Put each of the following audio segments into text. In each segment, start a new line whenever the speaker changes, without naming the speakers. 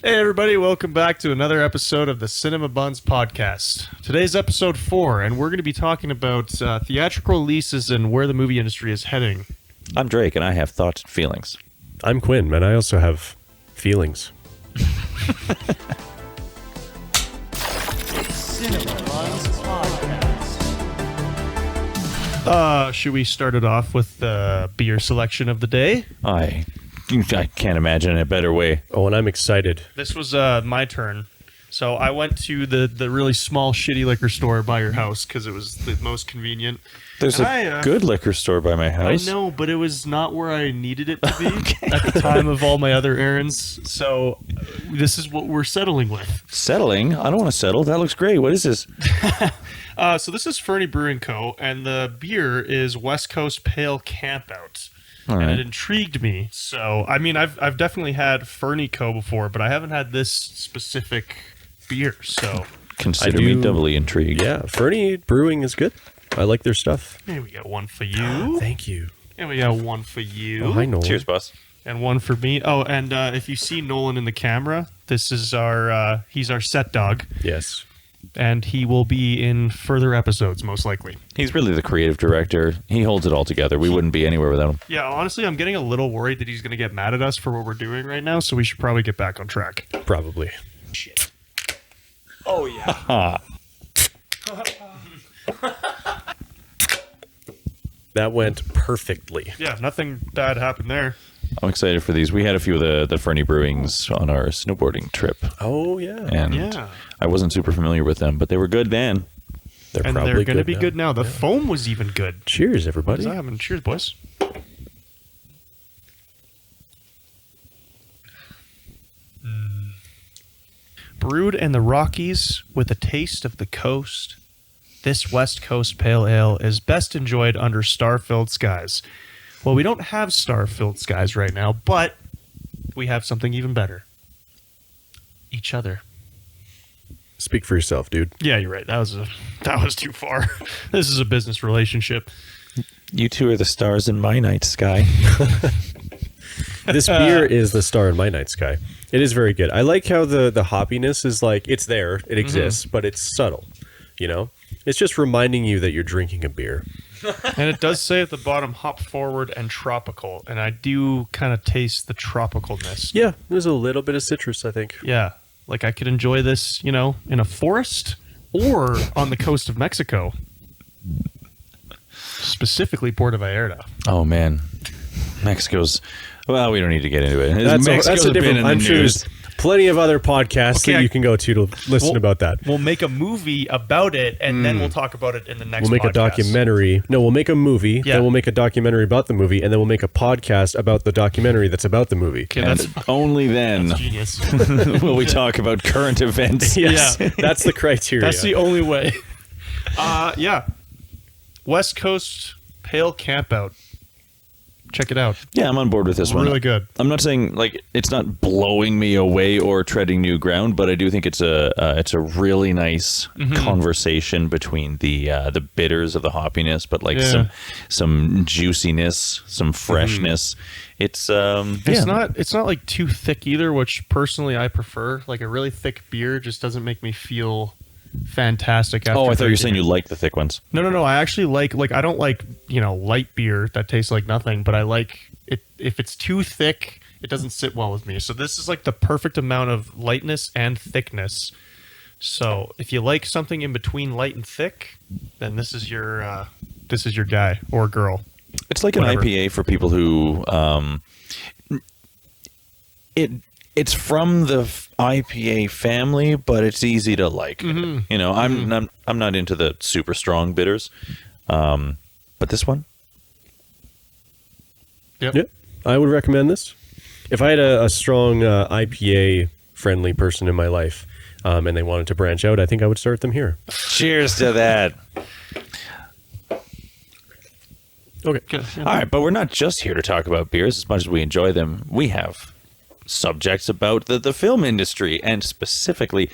Hey everybody, welcome back to another episode of the CinemaBuns podcast. Today's episode 4, and we're going to be talking about theatrical releases and where the movie industry is heading.
I'm Drake, and I have thoughts and feelings.
I'm Quinn, and I also have feelings.
Should we start it off with the beer selection of the day?
I can't imagine a better way.
Oh, and I'm excited.
This was my turn. So I went to the really small, shitty liquor store by your house because it was the most convenient.
There's a good liquor store by my house.
I know, but it was not where I needed it to be at the time of all my other errands. So this is what we're settling with.
Settling? I don't want to settle. That looks great. What is this?
So this is Fernie Brewing Co., and the beer is West Coast Pale Campout.
All
and
right.
it intrigued me. So, I mean, I've definitely had Fernie Co. before, but I haven't had this specific beer. So
Consider me doubly intrigued.
Yeah, Fernie Brewing is good. I like their stuff.
here we got one for you.
Thank you.
And we got one for you.
Oh, hi, Nolan.
Cheers, boss.
And one for me. Oh, and if you see Nolan in the camera, this is our he's our set dog,
Yes.
and he will be in further episodes most likely.
He's really the creative director. He holds it all together. We wouldn't be anywhere without him.
Yeah, honestly, I'm getting a little worried that he's going to get mad at us for what we're doing right now, so we should probably get back on track.
Probably.
Shit. Oh yeah.
Ah,
That went perfectly.
Yeah, nothing bad happened there.
I'm excited for these. We had a few of the Fernie Brewings on our snowboarding trip,
Oh, yeah.
and
Yeah.
I wasn't super familiar with them, but they were good then.
They're
And
probably
they're going to
good
be good now. The foam was even good.
Cheers,
What
everybody.
is that having? Cheers, boys. Brewed in the Rockies with a taste of the coast, this West Coast Pale Ale is best enjoyed under star-filled skies. Well, we don't have star-filled skies right now, but we have something even better. Each other.
Speak for yourself, dude.
Yeah, you're right. That was too far. This is a business relationship.
You two are the stars in my night sky.
This beer is the star in my night sky. It is very good. I like how the hoppiness is like, it's there, it exists, but it's subtle, you know? It's just reminding you that you're drinking a beer.
And it does say at the bottom, hop forward and tropical. And I do kind of taste the tropicalness.
Yeah, there's a little bit of citrus, I think.
Yeah. Like I could enjoy this, in a forest or on the coast of Mexico. Specifically Puerto Vallarta.
Oh, man. Mexico's... Well, we don't need to get into it.
That's
Mexico's
a
been
different.
in the
I'm sure
news.
there's plenty of other podcasts
Okay,
that you can go to listen about that.
We'll make a movie about it, and then we'll talk about it in the next
We'll make
podcast.
a documentary. No, we'll make a movie.
Yeah.
Then we'll make a documentary about the movie, and then we'll make a podcast about the documentary that's about the movie.
Okay,
And
that's
only then
genius.
will we talk about current events.
Yes,
Yeah.
that's the criteria.
That's the only way. Yeah. West Coast Pale Campout. Check it out.
Yeah, I'm on board with this one.
Really good.
I'm not saying it's not blowing me away or treading new ground, but I do think it's a really nice conversation between the bitters of the hoppiness, but some juiciness, some freshness. It's
It's not like too thick either, which personally I prefer. Like a really thick beer just doesn't make me feel fantastic after
Oh, I thought you were
drinking
saying
it.
you like the thick ones.
No. I actually like I don't like, light beer that tastes like nothing, but I like it if it's too thick, it doesn't sit well with me. So this is like the perfect amount of lightness and thickness. So if you like something in between light and thick, then this is your guy or girl.
It's like an
Whatever.
IPA for people who it's from the IPA family, but it's easy to like. I'm not into the super strong bitters, but this one,
Yep.
Yeah, I would recommend this. If I had a strong IPA friendly person in my life, and they wanted to branch out, I think I would start them here.
cheers to that.
Okay.
Good.
All right, but we're not just here to talk about beers as much as we enjoy them. We have subjects about the film industry, and specifically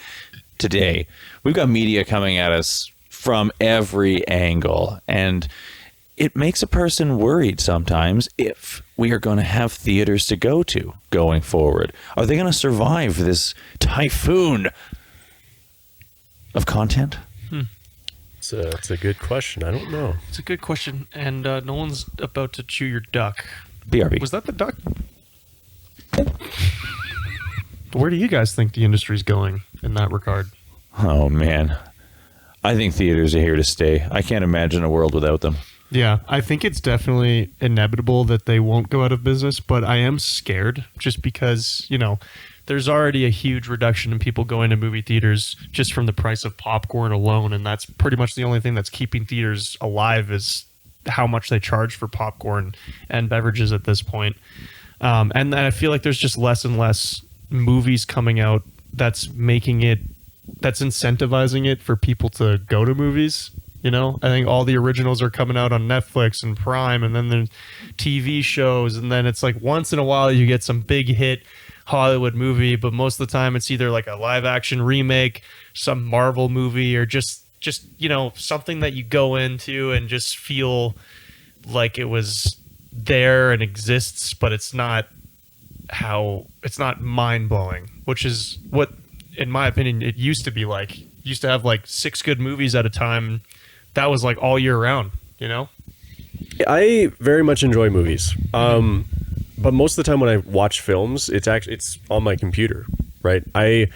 today, we've got media coming at us from every angle. And it makes a person worried sometimes if we are going to have theaters to go to going forward. Are they going to survive this typhoon of content?
It's a good question. I don't know.
It's a good question, and no one's about to chew your duck.
BRB.
Was that the duck? Where do you guys think the industry's going in that regard?
Oh, man. I think theaters are here to stay. I can't imagine a world without them.
Yeah, I think it's definitely inevitable that they won't go out of business, but I am scared just because, you know, there's already a huge reduction in people going to movie theaters just from the price of popcorn alone, and that's pretty much the only thing that's keeping theaters alive is how much they charge for popcorn and beverages at this point. And I feel like there's just less and less movies coming out that's incentivizing it for people to go to movies. You know, I think all the originals are coming out on Netflix and Prime, and then there's TV shows, and then it's like once in a while you get some big hit Hollywood movie, but most of the time it's either like a live action remake, some Marvel movie, or just you know, something that you go into and just feel like it was there and exists, but it's not mind blowing, which is what, in my opinion, it used to be like. Used to have like 6 good movies at a time. That was like all year round, you know?
I very much enjoy movies. But most of the time when I watch films, it's on my computer, right? I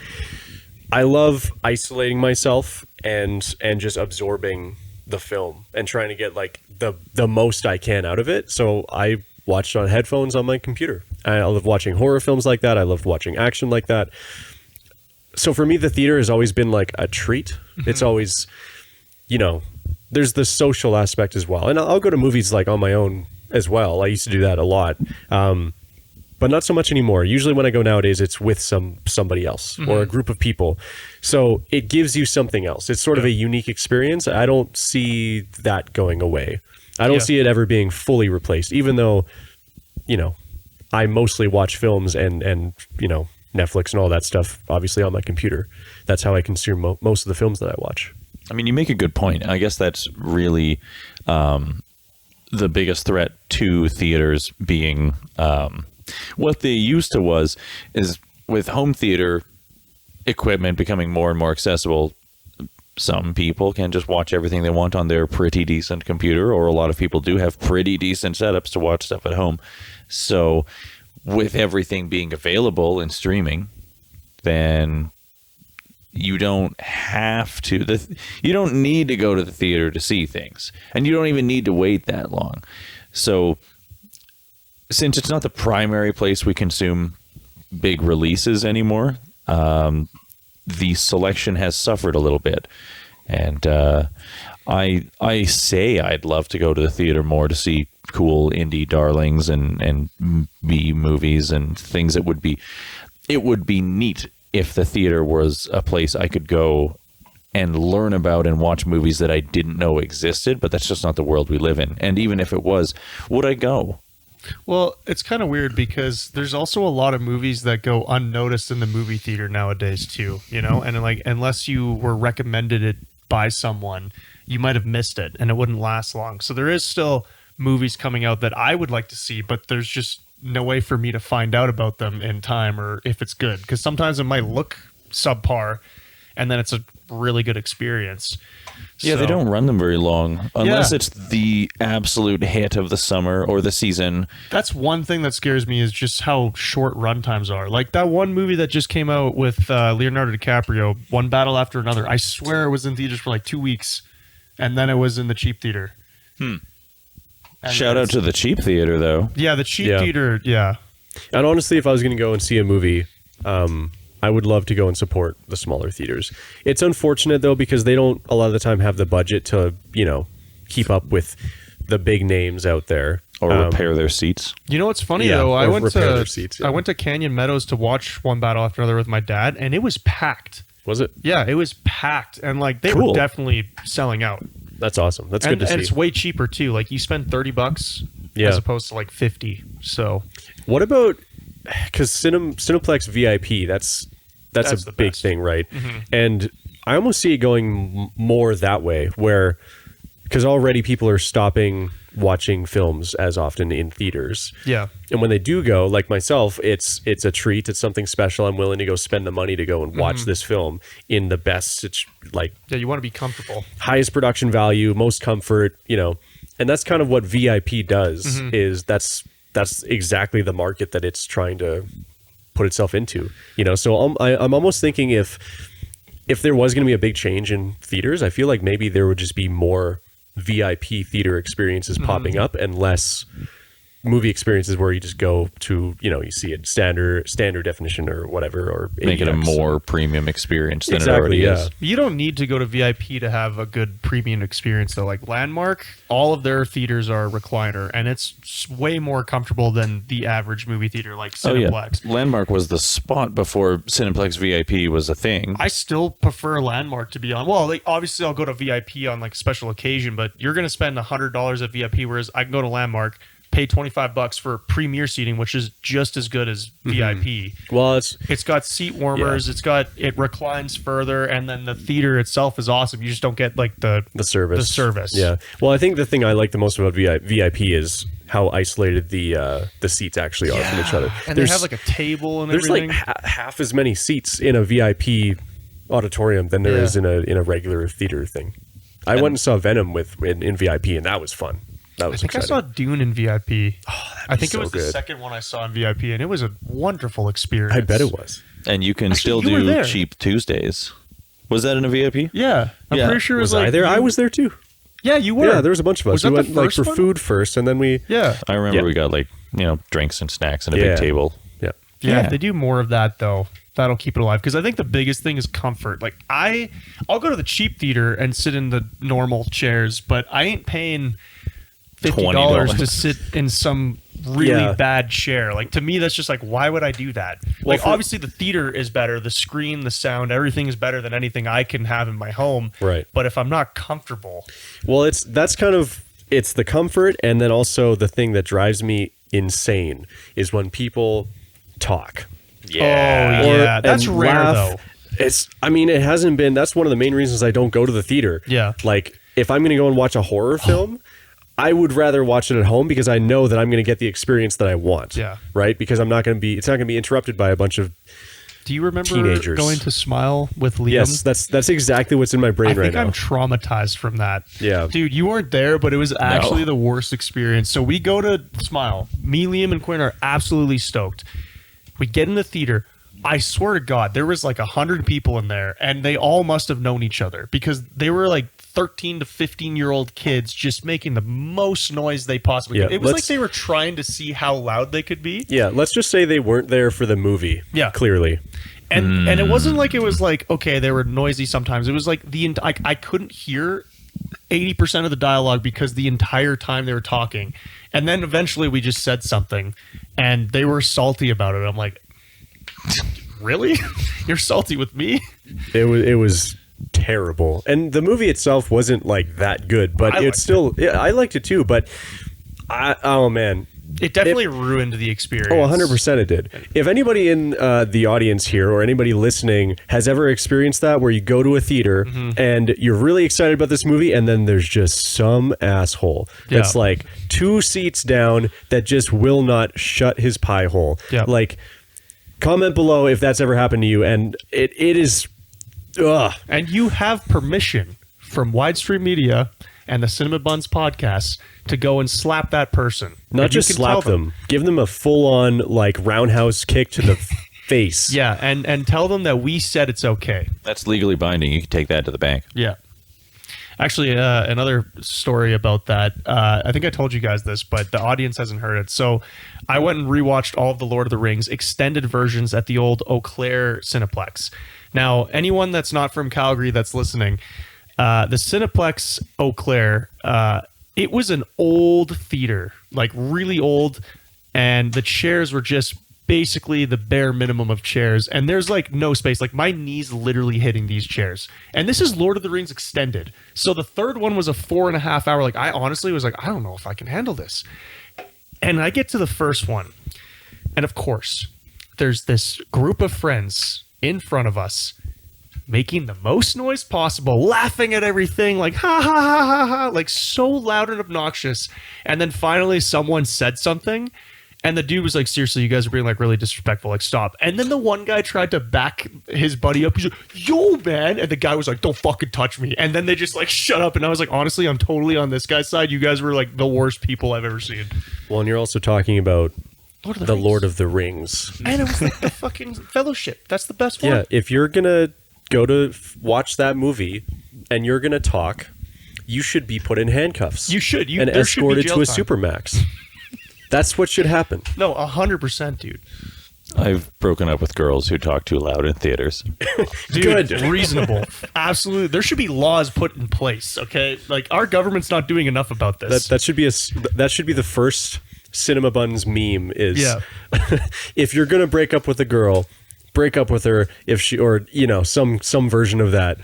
love isolating myself and just absorbing the film and trying to get like the most I can out of it. So I watched on headphones on my computer. I love watching horror films like that. I love watching action like that. So for me, the theater has always been like a treat. It's always, you know, there's the social aspect as well. And I'll go to movies like on my own as well. I used to do that a lot. But not so much anymore. Usually when I go nowadays, it's with somebody else or a group of people. So it gives you something else. It's sort of a unique experience. I don't see that going away. I don't see it ever being fully replaced, even though, you know, I mostly watch films and you know, Netflix and all that stuff, obviously on my computer. That's how I consume most of the films that I watch. I
mean, you make a good point. I guess that's really the biggest threat to theaters being what they used to is with home theater equipment becoming more and more accessible. Some people can just watch everything they want on their pretty decent computer, or a lot of people do have pretty decent setups to watch stuff at home. So with everything being available in streaming, then you don't have to, you don't need to go to the theater to see things, and you don't even need to wait that long. So since it's not the primary place we consume big releases anymore, the selection has suffered a little bit. And I say I'd love to go to the theater more to see cool indie darlings and B movies and things that it would be neat if the theater was a place I could go and learn about and watch movies that I didn't know existed, but that's just not the world we live in. And even if it was, would I go?
Well, it's kind of weird because there's also a lot of movies that go unnoticed in the movie theater nowadays too, you know, and like, unless you were recommended it by someone, you might have missed it and it wouldn't last long. So there is still movies coming out that I would like to see, but there's just no way for me to find out about them in time or if it's good, because sometimes it might look subpar and then it's a really good experience.
Yeah, they don't run them very long unless it's the absolute hit of the summer or the season.
That's one thing that scares me, is just how short run times are. Like that one movie that just came out with Leonardo DiCaprio, One Battle After Another. I swear it was in theaters for like 2 weeks, and then it was in the cheap theater.
Shout out to the cheap theater, though.
Yeah, the cheap theater,
And honestly, if I was going to go and see a movie, I would love to go and support the smaller theaters. It's unfortunate, though, because they don't a lot of the time have the budget to, you know, keep up with the big names out there.
Or repair their seats.
You know what's funny, though? I went to Canyon Meadows to watch One Battle After Another with my dad, and it was packed.
Was it?
Yeah, it was packed. And, like, they were definitely selling out.
That's awesome. That's good to see.
And it's way cheaper, too. Like, you spend $30 as opposed to, like, 50. So
what about... Because Cineplex VIP, that's a big thing, right? And I almost see it going more that way, where, because already people are stopping watching films as often in theaters.
Yeah.
And when they do go, like myself, it's a treat. It's something special. I'm willing to go spend the money to go and watch this film in the best, like,
Yeah, you want to be comfortable.
highest production value, most comfort, you know. And that's kind of what VIP does. Is that's exactly the market that it's trying to put itself into, you know. So I'm almost thinking if there was going to be a big change in theaters, I feel like maybe there would just be more VIP theater experiences popping up and less movie experiences where you just go to, you know, you see it standard definition or whatever, or
Make it a
ADX.
more premium experience than
Exactly,
it already
yeah.
is.
You don't need to go to VIP to have a good premium experience, though. Like Landmark, all of their theaters are recliner, and it's way more comfortable than the average movie theater, like Cineplex.
Landmark was the spot before Cineplex VIP was a thing.
I still prefer Landmark, to be honest. Well, like, obviously, I'll go to VIP on like a special occasion, but you're going to spend $100 at VIP, whereas I can go to Landmark, pay $25 for premier seating, which is just as good as VIP.
Well,
It's got seat warmers. It reclines further, and then the theater itself is awesome. You just don't get like the
service.
The service.
Yeah. Well, I think the thing I like the most about VIP is how isolated the seats actually are from each other.
And they have like a table and
there's
everything.
like half as many seats in a VIP auditorium than there is in a regular theater thing. I went and saw Venom in VIP, and that was fun. That was
I think
exciting.
I saw Dune in VIP. I think
so
it was the
good.
second one I saw in VIP, and it was a wonderful experience.
I bet it was.
And you can
Actually,
still
you were
do
there.
cheap Tuesdays. Was that in a VIP?
Yeah, I'm
Yeah.
pretty sure it was,
Was
like
I there? I was there too.
Yeah, you were.
Yeah, there was a bunch of us.
Was
We
that
went
the
like
first
for
one?
food first, and then we.
Yeah.
I remember
Yeah.
we got like, you know, drinks and snacks and a
Yeah.
big table.
Yeah.
Yeah,
Yeah.
if they do more of that, though, that'll keep it alive. Because I think the biggest thing is comfort. Like, I'll go to the cheap theater and sit in the normal chairs, but I ain't paying $50 to sit in some really bad chair. Like, to me, that's just like, why would I do that?
Well,
Like, obviously, the theater is better. The screen, the sound, everything is better than anything I can have in my home.
Right.
But if I'm not comfortable,
Well, it's the comfort, and then also the thing that drives me insane is when people talk.
oh, yeah, that's
and
rare,
laugh.
though.
It hasn't been. That's one of the main reasons I don't go to the theater.
Yeah.
Like, if I'm going to go and watch a horror film, I would rather watch it at home because I know that I'm going to get the experience that I want.
Yeah.
Right. Because it's not going to be interrupted by a bunch of.
Do you remember
Teenagers.
going to Smile with Liam?
Yes, that's exactly what's in my brain
I
right
think
now.
I'm traumatized from that.
Yeah.
Dude, you weren't there, but it was actually the worst experience. So we go to Smile. Me, Liam, and Quinn are absolutely stoked. We get in the theater. I swear to God, there was like 100 people in there, and they all must have known each other because they were like 13 to 15-year-old kids just making the most noise they possibly could. It was like they were trying to see how loud they could be.
Yeah, let's just say they weren't there for the movie.
Yeah.
Clearly.
And it wasn't like it was like, okay, they were noisy sometimes. It was like I couldn't hear 80% of the dialogue because the entire time they were talking. And then eventually we just said something and they were salty about it. I'm like, really? You're salty with me?
It was terrible. And the movie itself wasn't like that good, but I liked it too, but oh man.
It definitely ruined the experience.
Oh, 100% it did. If anybody in the audience here or anybody listening has ever experienced that, where you go to a theater and you're really excited about this movie and then there's just some asshole that's like 2 seats down that just will not shut his pie hole.
Yeah.
Like, comment below if that's ever happened to you. And it is... Ugh.
And you have permission from Widestream Media and the CinemaBuns podcast to go and slap that person.
Not
And you
just
can
slap
tell
them. Give them a full-on, like, roundhouse kick to the face.
Yeah, and tell them that we said it's okay.
That's legally binding. You can take that to the bank.
Yeah. Actually, another story about that. I think I told you guys this, but the audience hasn't heard it. So I went and rewatched all of the Lord of the Rings extended versions at the old Eau Claire Cineplex. Now, anyone that's not from Calgary that's listening, the Cineplex Eau Claire, it was an old theater, like really old, and the chairs were just basically the bare minimum of chairs, and there's like no space. Like my knees literally hitting these chairs. And this is Lord of the Rings extended. So the third one was a 4.5 hour. Like I honestly was like, I don't know if I can handle this. And I get to the first one, and of course, there's this group of friends in front of us making the most noise possible, laughing at everything, like ha ha ha ha ha, like so loud and obnoxious. And then finally someone said something, and the dude was like, seriously, you guys are being like really disrespectful, like stop. And then the one guy tried to back his buddy up. He's like, yo, man. And the guy was like, don't fucking touch me. And then they just like shut up. And I was like, honestly, I'm totally on this guy's side. You guys were like the worst people I've ever seen.
Well, and you're also talking about the
Rings.
Lord of the Rings.
And it was like the fucking Fellowship. That's the best one.
Yeah, if you're gonna go to watch that movie and you're gonna talk, you should be put in handcuffs.
You should.
And
there should be
escorted
jail
to a
time.
supermax. That's what should happen.
No, 100%, dude.
I've broken up with girls who talk too loud in theaters.
Dude,
Good.
reasonable. Absolutely. There should be laws put in place, okay? Like, our government's not doing enough about this.
That should be the first CinemaBuns meme is if you're gonna break up with a girl, break up with her if she, or some version of that.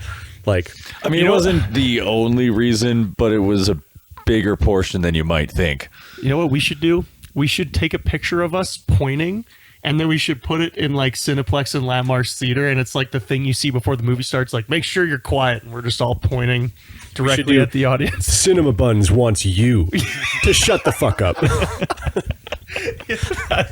Like,
I mean, it wasn't the only reason, but it was a bigger portion than you might think.
You know what we should do? We should take a picture of us pointing, and then we should put it in like Cineplex and Landmarks Theater, and it's like the thing you see before the movie starts, like make sure you're quiet, and we're just all pointing directly
do-
at the audience.
CinemaBuns wants you to shut the fuck up.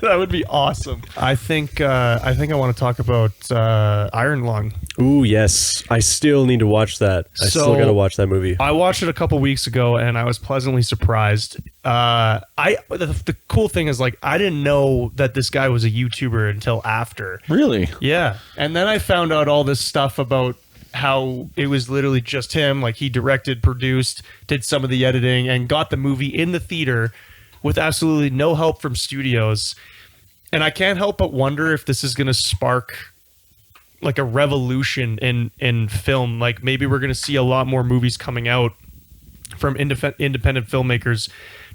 That would be awesome. I think I want to talk about Ironlung.
Ooh, yes. I still need to watch that. I still got to watch that movie.
I watched it a couple weeks ago, and I was pleasantly surprised. The cool thing is, like, I didn't know that this guy was a YouTuber until after.
Really?
Yeah, and then I found out all this stuff about how it was literally just him. Like, he directed, produced, did some of the editing, and got the movie in the theater with absolutely no help from studios. And I can't help but wonder if this is going to spark like a revolution in film. Like, maybe we're going to see a lot more movies coming out from independent filmmakers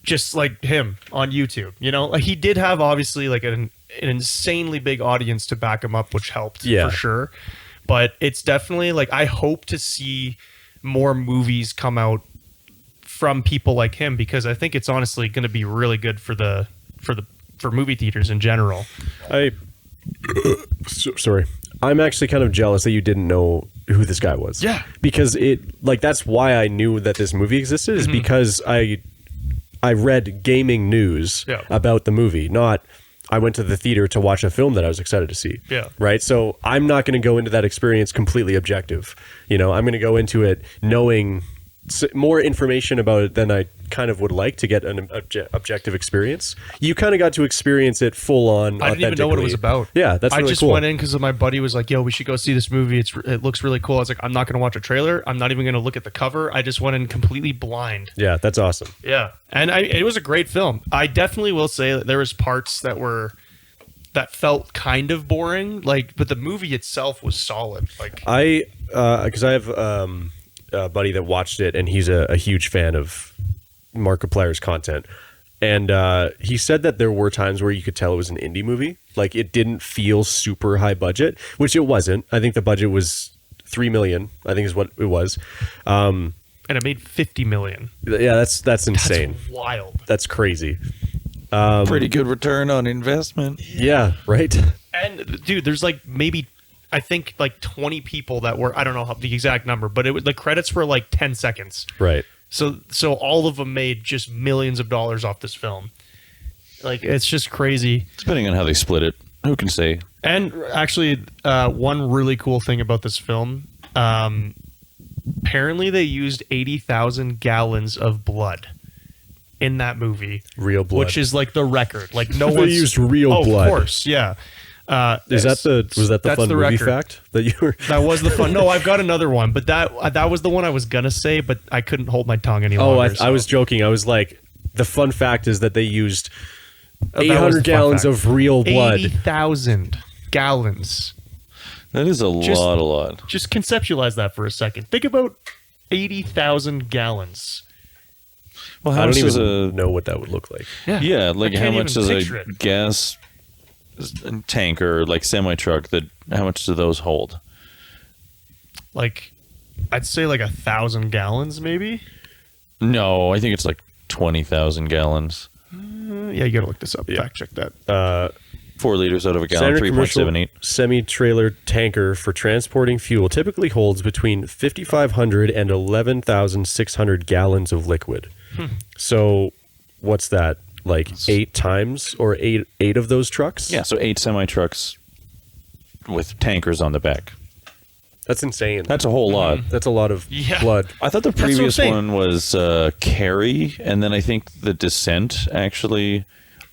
just like him on YouTube. Like, he did have obviously like an insanely big audience to back him up, which helped for sure. But it's definitely like, I hope to see more movies come out from people like him, because I think it's honestly going to be really good for movie theaters in general.
Sorry. I'm actually kind of jealous that you didn't know who this guy was.
Yeah.
Because that's why I knew that this movie existed, is because I read gaming news about the movie, not I went to the theater to watch a film that I was excited to see. Yeah. Right? So I'm not going to go into that experience completely objective. I'm going to go into it knowing more information about it than I kind of would like to get an objective experience. You kind of got to experience it full on.
I didn't even know what it was about.
Yeah, that's really cool. I
just went in because my buddy was like, yo, we should go see this movie. It looks really cool. I was like, I'm not going to watch a trailer. I'm not even going to look at the cover. I just went in completely blind.
Yeah, that's awesome.
Yeah. And it was a great film. I definitely will say that there was parts that felt kind of boring, but the movie itself was solid.
Because I have a buddy that watched it, and he's a huge fan of Markiplier's content, and he said that there were times where you could tell it was an indie movie. Like, it didn't feel super high budget, which it wasn't. I think the budget was $3 million, I think is what it was.
And it made $50 million.
Yeah, that's insane.
That's wild.
That's crazy.
Pretty good return on investment.
Yeah, right?
And dude, there's maybe I think 20 people that were, I don't know the exact number, but the credits were 10 seconds.
Right.
So all of them made just millions of dollars off this film. It's just crazy.
Depending on how they split it, who can say?
And actually, one really cool thing about this film, apparently they used 80,000 gallons of blood in that movie.
Real blood.
Which is the record. No one
used real blood.
Of course, yeah.
Was that the fun movie fact that you were?
That was the fun. No, I've got another one, but that was the one I was gonna say, but I couldn't hold my tongue any longer.
I was joking. I was like, the fun fact is that they used 800 gallons of real blood.
80,000 gallons.
That is a lot.
Just conceptualize that for a second. Think about 80,000 gallons.
Well, I don't even know what that would look like.
Yeah, how much does a gas tanker, semi truck, how much do those hold?
I'd say 1,000 gallons, maybe.
No, I think it's 20,000 gallons.
Yeah, you gotta look this up. Fact check that.
4 liters out of a gallon,
Standard commercial
3.78.
semi-trailer tanker for transporting fuel typically holds between 5,500 and 11,600 gallons of liquid. So what's that? Like 8 times or eight of those trucks?
Yeah, so 8 semi-trucks with tankers on the back.
That's insane.
That's a whole lot.
That's a lot of
Yeah.
blood.
I thought the
what I'm
previous
saying.
one was Carrie, and then I think the Descent actually.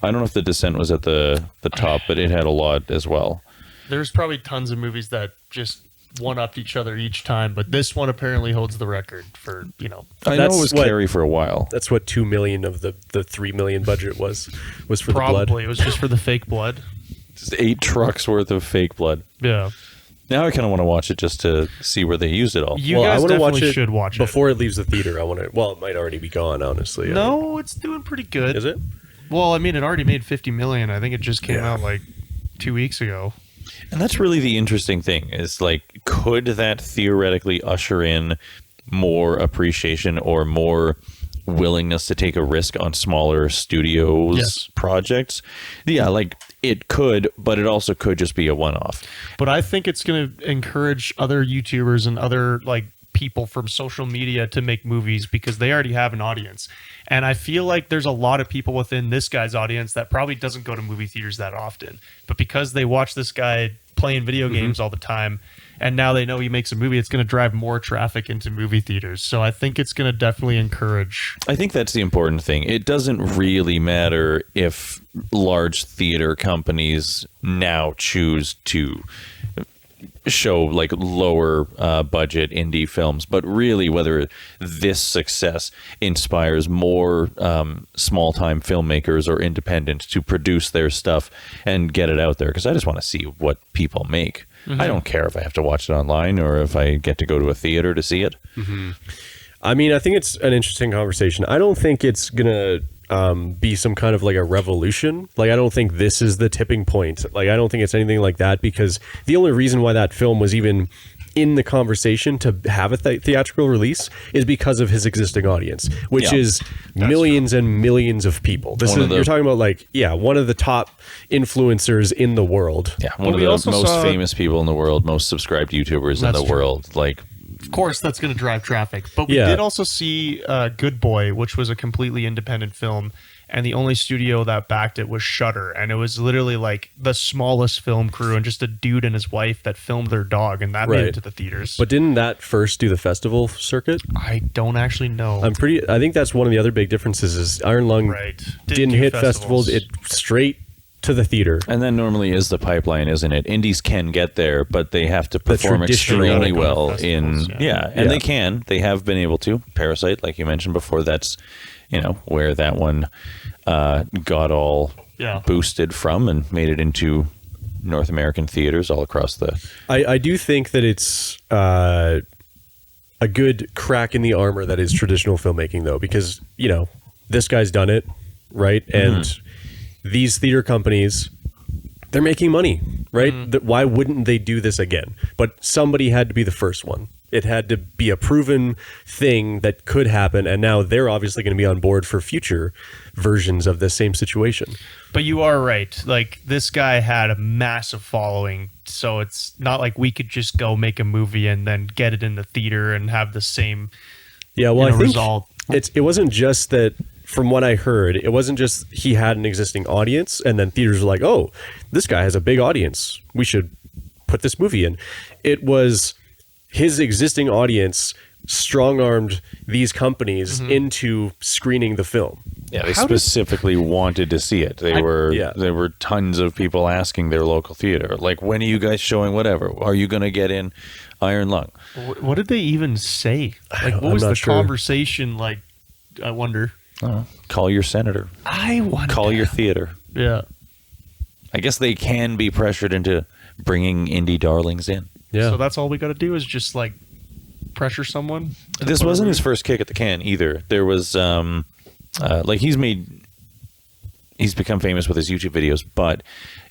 I don't know if the Descent was at the top, but it had a lot as well.
There's probably tons of movies that just one-upped each other each time, but this one apparently holds the record for,
I know
That's
it was
what-
Carrie for a while.
That's what 2 million of the 3 million budget was for the blood.
probably. It was just for the fake blood.
Just 8 trucks worth of fake blood.
Yeah.
Now I kind of want to watch it just to see where they used it all.
You
I
guys
wanna
definitely should watch it.
before it leaves the theater. I want to. Well, it might already be gone, honestly.
No, it's doing pretty good.
Is it?
Well, I mean, it already made 50 million. I think it just came
Yeah.
out like 2 weeks ago.
And that's really the interesting thing is like, could that theoretically usher in more appreciation or more willingness to take a risk on smaller studios
Yes.
projects? Yeah, like it could, but it also could just be a one-off.
But I think it's going to encourage other YouTubers and other like people from social media to make movies because they already have an audience. And I feel like there's a lot of people within this guy's audience that probably doesn't go to movie theaters that often. But because they watch this guy playing video games all the time and now they know he makes a movie, it's going to drive more traffic into movie theaters. So I think it's going to definitely encourage.
I think that's the important thing. It doesn't really matter if large theater companies now choose to show like lower budget indie films, but really whether this success inspires more small time filmmakers or independents to produce their stuff and get it out there, because I just want to see what people make. I don't care if I have to watch it online or if I get to go to a theater to see it.
I mean, I think it's an interesting conversation. I don't think it's gonna be some kind of like a revolution. Like, I don't think this is the tipping point. Like, I don't think it's anything like that, because the only reason why that film was even in the conversation to have a theatrical release is because of his existing audience, which
Yeah.
is millions and millions of people. This
One
is
of the-
you're talking about like, yeah, one of the top influencers in the world.
Yeah, one
Well,
of
we
the
also
most
saw-
famous people in the world, most subscribed YouTubers in
That's
the
true.
world. Like,
Of course, that's going to drive traffic. But we
Yeah.
did also see Good Boy, which was a completely independent film. And the only studio that backed it was Shudder. And it was literally like the smallest film crew and just a dude and his wife that filmed their dog. And that made
Right.
it to the theaters.
But didn't that first do the festival circuit?
I don't actually know.
I think that's one of the other big differences is Iron Lung
Right.
didn't
do
hit festivals. It straight to the theater.
and that normally is the pipeline, isn't it? Indies can get there, but they have to perform
traditional
extremely
kind of
well
festivals,
in
yeah.
and
Yeah.
they can. They have been able to. Parasite, like you mentioned before, that's where that one got all
Yeah.
boosted from and made it into North American theaters all across the.
I do think that it's a good crack in the armor that is traditional filmmaking, though, because, this guy's done it, right? And these theater companies, they're making money, right? Why wouldn't they do this again? But somebody had to be the first one. It had to be a proven thing that could happen, and now they're obviously going to be on board for future versions of the same situation.
But you are right. Like, this guy had a massive following. So it's not like we could just go make a movie and then get it in the theater and have the same
Yeah, well, I think
result.
it wasn't just that. From what I heard, it wasn't just he had an existing audience and then theaters were like, oh, this guy has a big audience, we should put this movie in. It was his existing audience strong-armed these companies into screening the film.
Yeah, they
How did-
specifically wanted to see it. There were tons of people asking their local theater, like, when are you guys showing whatever? Are you going to get in Iron Lung?
What did they even say? Like, what
I'm
was
not
the
sure.
conversation like? I wonder.
Call your senator.
I wonder.
Call your theater.
Yeah.
I guess they can be pressured into bringing indie darlings in.
Yeah.
So that's all we got to do is just like pressure someone.
This wasn't his first kick at the can either. There was like he's become famous with his YouTube videos, but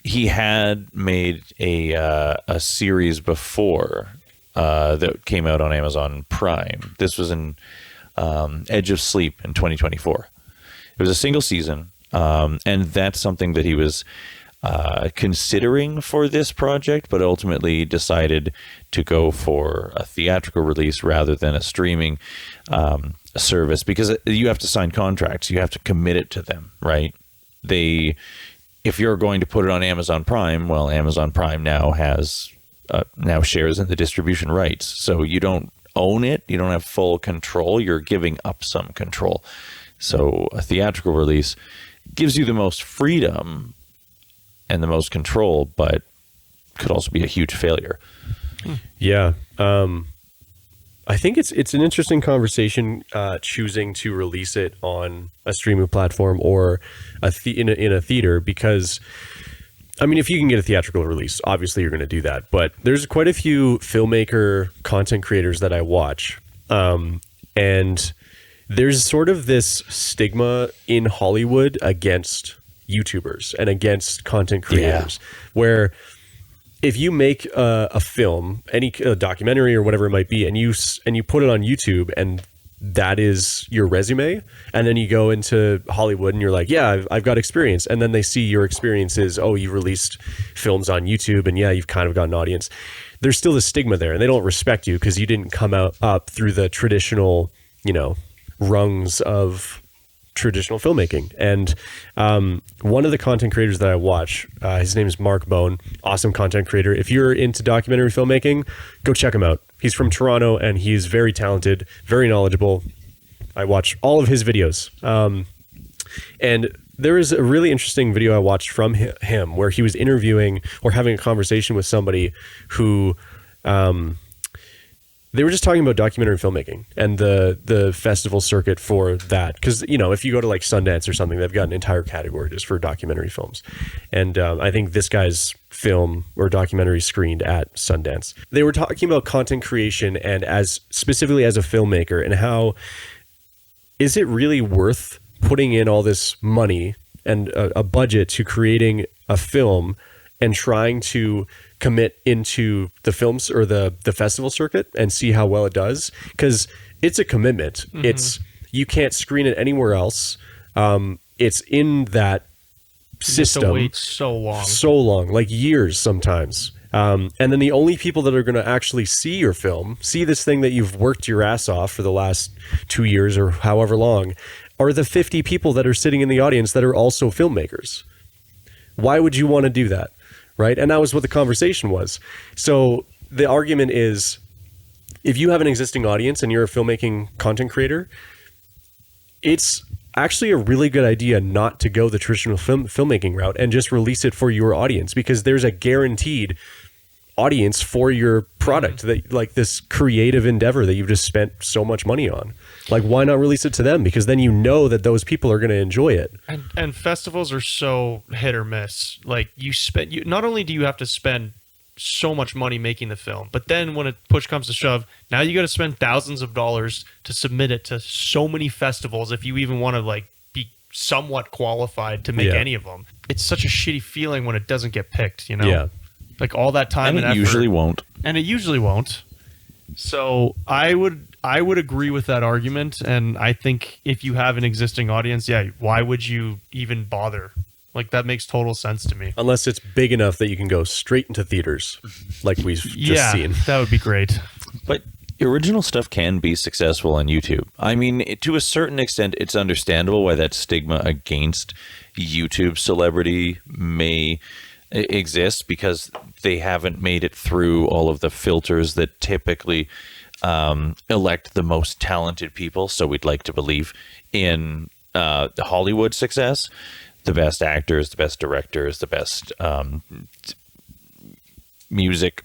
he had made a series before that came out on Amazon Prime. This was in Edge of Sleep in 2024. It was a single season, and that's something that he was considering for this project, but ultimately decided to go for a theatrical release rather than a streaming service, because you have to sign contracts. You have to commit it to them, right? If you're going to put it on Amazon Prime, well, Amazon Prime now has now shares in the distribution rights. So you don't own it. You don't have full control. You're giving up some control. So a theatrical release gives you the most freedom and the most control, but could also be a huge failure.
Yeah. I think it's an interesting conversation choosing to release it on a streaming platform or in a theater, because I mean, if you can get a theatrical release, obviously you're going to do that. But there's quite a few filmmaker content creators that I watch, and there's sort of this stigma in Hollywood against YouTubers and against content creators, where if you make a film, any documentary or whatever it might be, and you put it on YouTube, and that is your resume, and then you go into Hollywood and you're like, yeah, I've got experience, and then they see your experiences. Oh, you released films on YouTube, and yeah, you've kind of got an audience. There's still the stigma there, and they don't respect you because you didn't come up through the traditional, rungs of traditional filmmaking. And one of the content creators that I watch, his name is Mark Bone, awesome content creator. If you're into documentary filmmaking, go check him out. He's from Toronto, and he's very talented, very knowledgeable. I watch all of his videos. And there is a really interesting video I watched from him where he was interviewing or having a conversation with somebody who they were just talking about documentary filmmaking and the festival circuit for that. Because, if you go to like Sundance or something, they've got an entire category just for documentary films. And I think this guy's film or documentary screened at Sundance. They were talking about content creation and specifically as a filmmaker, and how is it really worth putting in all this money and a budget to creating a film and trying to commit into the films or the festival circuit and see how well it does, because it's a commitment. Mm-hmm. You can't screen it anywhere else. It's in that system. You have to wait so long, like years sometimes. And then the only people that are going to actually see your film, see this thing that you've worked your ass off for the last 2 years or however long, are the 50 people that are sitting in the audience that are also filmmakers. Why would you want to do that? Right? And that was what the conversation was. So the argument is, if you have an existing audience and you're a filmmaking content creator, it's actually a really good idea not to go the traditional filmmaking route and just release it for your audience, because there's a guaranteed audience for your product, that like this creative endeavor that you've just spent so much money on. Like, why not release it to them? Because then that those people are going to enjoy it.
And festivals are so hit or miss. Like, not only do you have to spend so much money making the film, but then when push comes to shove, now you got to spend thousands of dollars to submit it to so many festivals if you even want to be somewhat qualified to make any of them. It's such a shitty feeling when it doesn't get picked,
Yeah.
Like all that time and effort.
And it usually won't.
So I would agree with that argument, and I think if you have an existing audience, why would you even bother? Like, that makes total sense to me.
Unless it's big enough that you can go straight into theaters, like we've just seen.
That would be great.
But original stuff can be successful on YouTube. I mean, to a certain extent, it's understandable why that stigma against YouTube celebrity may exist, because they haven't made it through all of the filters that typically elect the most talented people. So we'd like to believe in the Hollywood success, the best actors, the best directors, the best music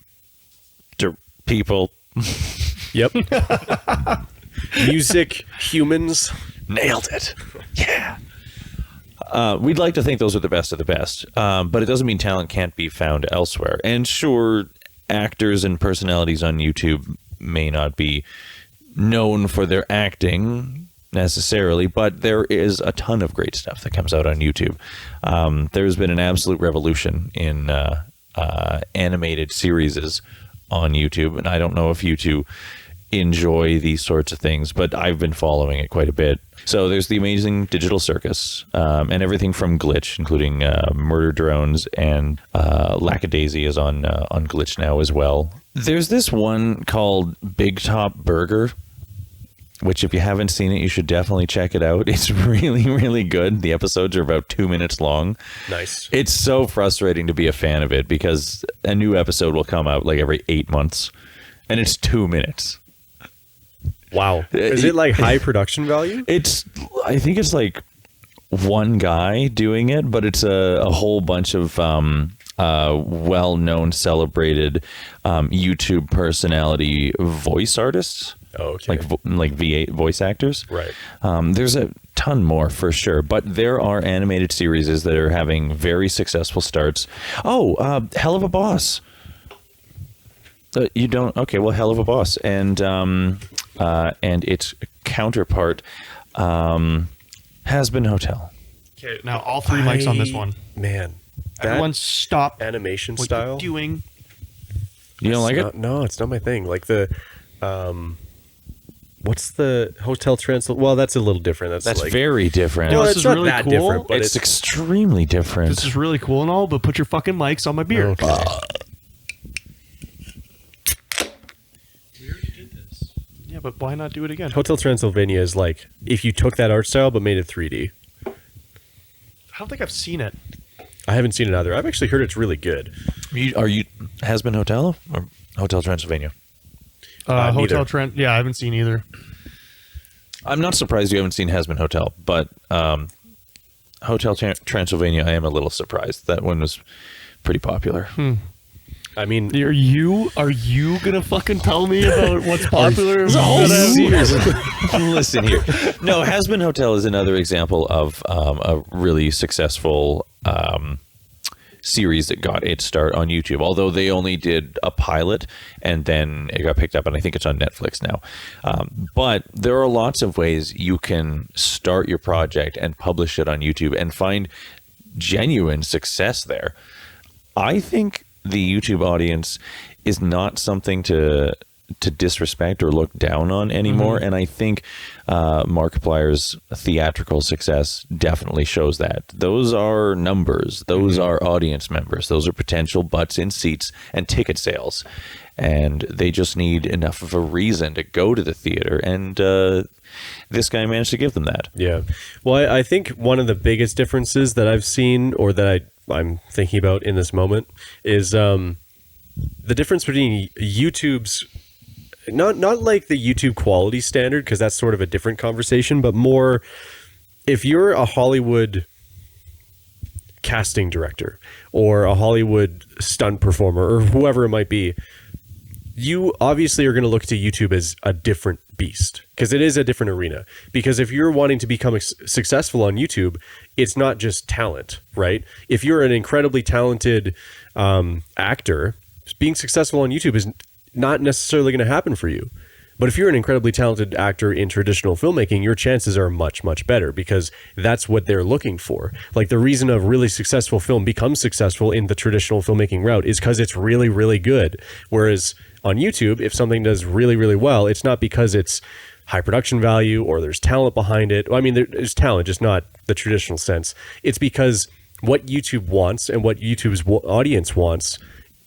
people.
Yep. Music humans.
Nailed it. Yeah. We'd like to think those are the best of the best, but it doesn't mean talent can't be found elsewhere. And sure, actors and personalities on YouTube may not be known for their acting necessarily, but there is a ton of great stuff that comes out on YouTube. There's been an absolute revolution in animated series on YouTube, and I don't know if you two enjoy these sorts of things, but I've been following it quite a bit. So there's the Amazing Digital Circus, and everything from Glitch, including Murder Drones, and Lackadaisy is on Glitch now as well. There's this one called Big Top Burger, which if you haven't seen it, you should definitely check it out. It's really, really good. The episodes are about 2 minutes long.
Nice.
It's so frustrating to be a fan of it because a new episode will come out like every 8 months, and it's 2 minutes.
Wow. Is it like high production value?
I think it's like one guy doing it, but it's a whole bunch of well-known, celebrated YouTube personality voice artists.
Oh, okay.
Like V8 voice actors.
Right.
There's a ton more for sure, but there are animated series that are having very successful starts. Oh, Hell of a Boss. You don't? Okay, well, Hell of a Boss, and its counterpart, Has Been Hotel.
Okay, now all three mics on this one.
Man,
everyone stop
animation
what
style.
you're doing.
You don't like it?
No, it's not my thing. Like the, what's the Hotel Transylvania? Well, that's a little different. That's like,
very different.
No,
well,
this
it's
is
not
really
that
cool.
different, but
It's extremely different.
This is really cool and all, but put your fucking mics on my beer.
Okay.
We already did this. Yeah, but why not do it again?
Hotel Transylvania is like if you took that art style but made it 3D.
I don't think I've seen it.
I haven't seen it either. I've actually heard it's really good.
Are you Has Been Hotel or Hotel Transylvania?
Hotel
neither.
Trent. Yeah, I haven't seen either.
I'm not surprised you haven't seen Has Been Hotel, but Hotel Transylvania, I am a little surprised. That one was pretty popular.
I mean,
Are you gonna fucking tell me about what's popular?
Listen here. No, Has Been Hotel is another example of a really successful series that got its start on YouTube. Although they only did a pilot and then it got picked up, and I think it's on Netflix now. But there are lots of ways you can start your project and publish it on YouTube and find genuine success there. I think the YouTube audience is not something to disrespect or look down on anymore. And I think Markiplier's theatrical success definitely shows that. Those are numbers. Those are audience members. Those are potential butts in seats and ticket sales. And they just need enough of a reason to go to the theater. And this guy managed to give them that.
yeah. Well, I think one of the biggest differences that I've seen or that I'm thinking about in this moment is the difference between YouTube's not like the YouTube quality standard, because that's sort of a different conversation, but more if you're a Hollywood casting director or a Hollywood stunt performer or whoever it might be, you obviously are going to look to YouTube as a different beast, because it is a different arena. Because if you're wanting to become successful on YouTube, it's not just talent, right? If you're an incredibly talented actor, being successful on YouTube is not necessarily going to happen for you. But if you're an incredibly talented actor in traditional filmmaking, your chances are much, much better, because that's what they're looking for. Like, the reason a really successful film becomes successful in the traditional filmmaking route is because it's really, really good. Whereas on YouTube, if something does really, really well, it's not because it's high production value or there's talent behind it. Well, I mean, there's talent, just not the traditional sense. It's because what YouTube wants and what YouTube's audience wants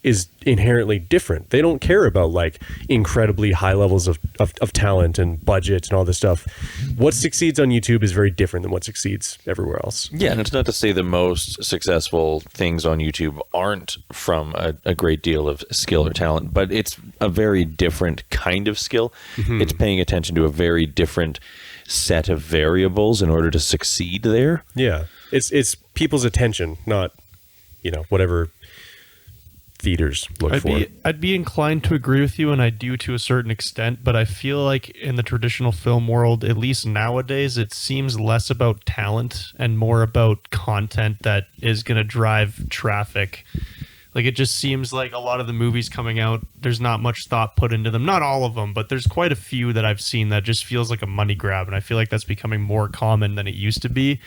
is inherently different. They don't care about like incredibly high levels of talent and budget and all this stuff. What succeeds on YouTube is very different than what succeeds everywhere else.
Yeah, and it's not to say the most successful things on YouTube aren't from a great deal of skill or talent, but it's a very different kind of skill. It's paying attention to a very different set of variables in order to succeed there.
Yeah. It's people's attention, not, whatever theaters look for.
I'd be inclined to agree with you, and I do to a certain extent, but I feel like in the traditional film world, at least nowadays, it seems less about talent and more about content that is going to drive traffic. Like, it just seems like a lot of the movies coming out, there's not much thought put into them. Not all of them, but there's quite a few that I've seen that just feels like a money grab, and I feel like that's becoming more common than it used to be.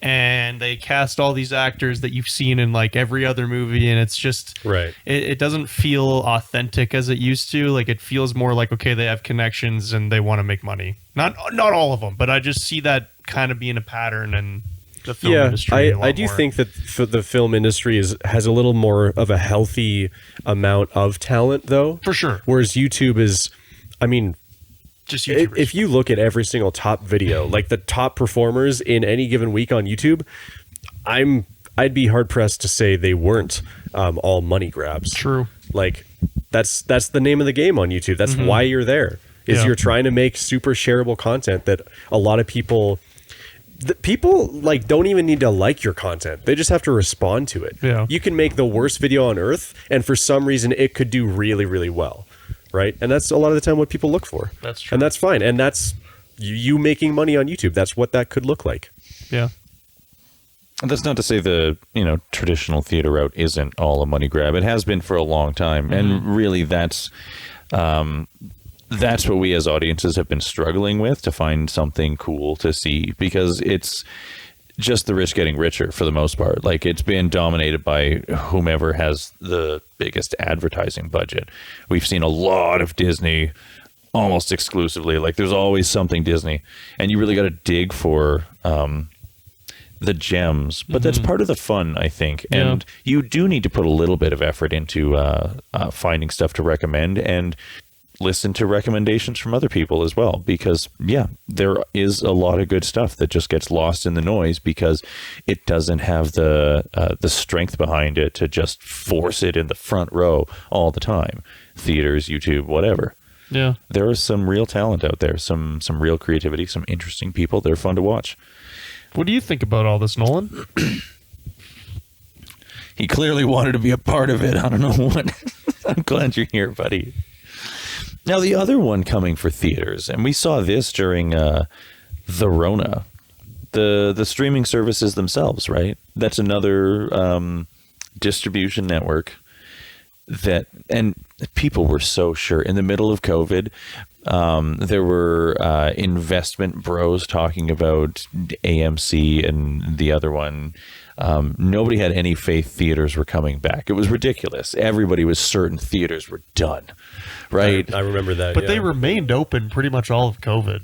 and they cast all these actors that you've seen in like every other movie, and it's just
Right.
it doesn't feel authentic as it used to. Like it feels more like, okay, they have connections and they want to make money. Not all of them, but I just see that kind of being a pattern in the film industry.
I do think that the film industry has a little more of a healthy amount of talent, though.
For sure.
Whereas YouTube is, I mean,
just YouTubers.
if you look at every single top video, like the top performers in any given week on YouTube, I'd be hard pressed to say they weren't all money grabs.
True.
Like that's the name of the game on YouTube. That's why you're there. Is you're trying to make super shareable content that a lot of people like don't even need to like your content. They just have to respond to it.
Yeah.
You can make the worst video on earth, and for some reason it could do really, really well. Right? And that's a lot of the time what people look for.
That's true.
And that's fine. And that's you making money on YouTube. That's what that could look like.
Yeah.
And that's not to say the traditional theater route isn't all a money grab. It has been for a long time, and really that's what we as audiences have been struggling with, to find something cool to see, because it's just the rich getting richer for the most part. Like it's been dominated by whomever has the biggest advertising budget. We've seen a lot of Disney almost exclusively. Like there's always something Disney, and you really got to dig for the gems, but that's part of the fun, I think. And you do need to put a little bit of effort into finding stuff to recommend, and listen to recommendations from other people as well, because there is a lot of good stuff that just gets lost in the noise because it doesn't have the strength behind it to just force it in the front row all the time. Theaters, YouTube, whatever.
Yeah.
There is some real talent out there, some real creativity, some interesting people. They're fun to watch.
What do you think about all this, Nolan?
He clearly wanted to be a part of it. I don't know what. I'm glad you're here, buddy. Now, the other one coming for theaters, and we saw this during the Rona, the streaming services themselves, right? That's another distribution network and people were so sure. In the middle of COVID, there were investment bros talking about AMC and the other one. Nobody had any faith theaters were coming back. It was ridiculous. Everybody was certain theaters were done, right?
I remember that.
But they remained open pretty much all of COVID.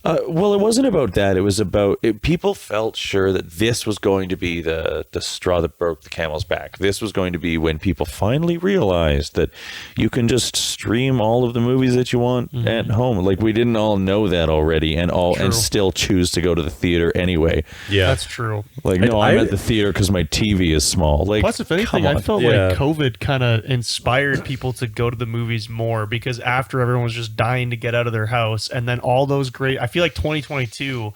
Well, it wasn't about that. It was about people felt sure that this was going to be the straw that broke the camel's back. This was going to be when people finally realized that you can just stream all of the movies that you want at home. Like we didn't all know that already, and still choose to go to the theater anyway.
Yeah,
that's true.
Like no, I'm at the theater because my TV is small. Like
plus, if anything, I felt like COVID kind of inspired people to go to the movies more, because after everyone was just dying to get out of their house, and then all those great. I feel like 2022,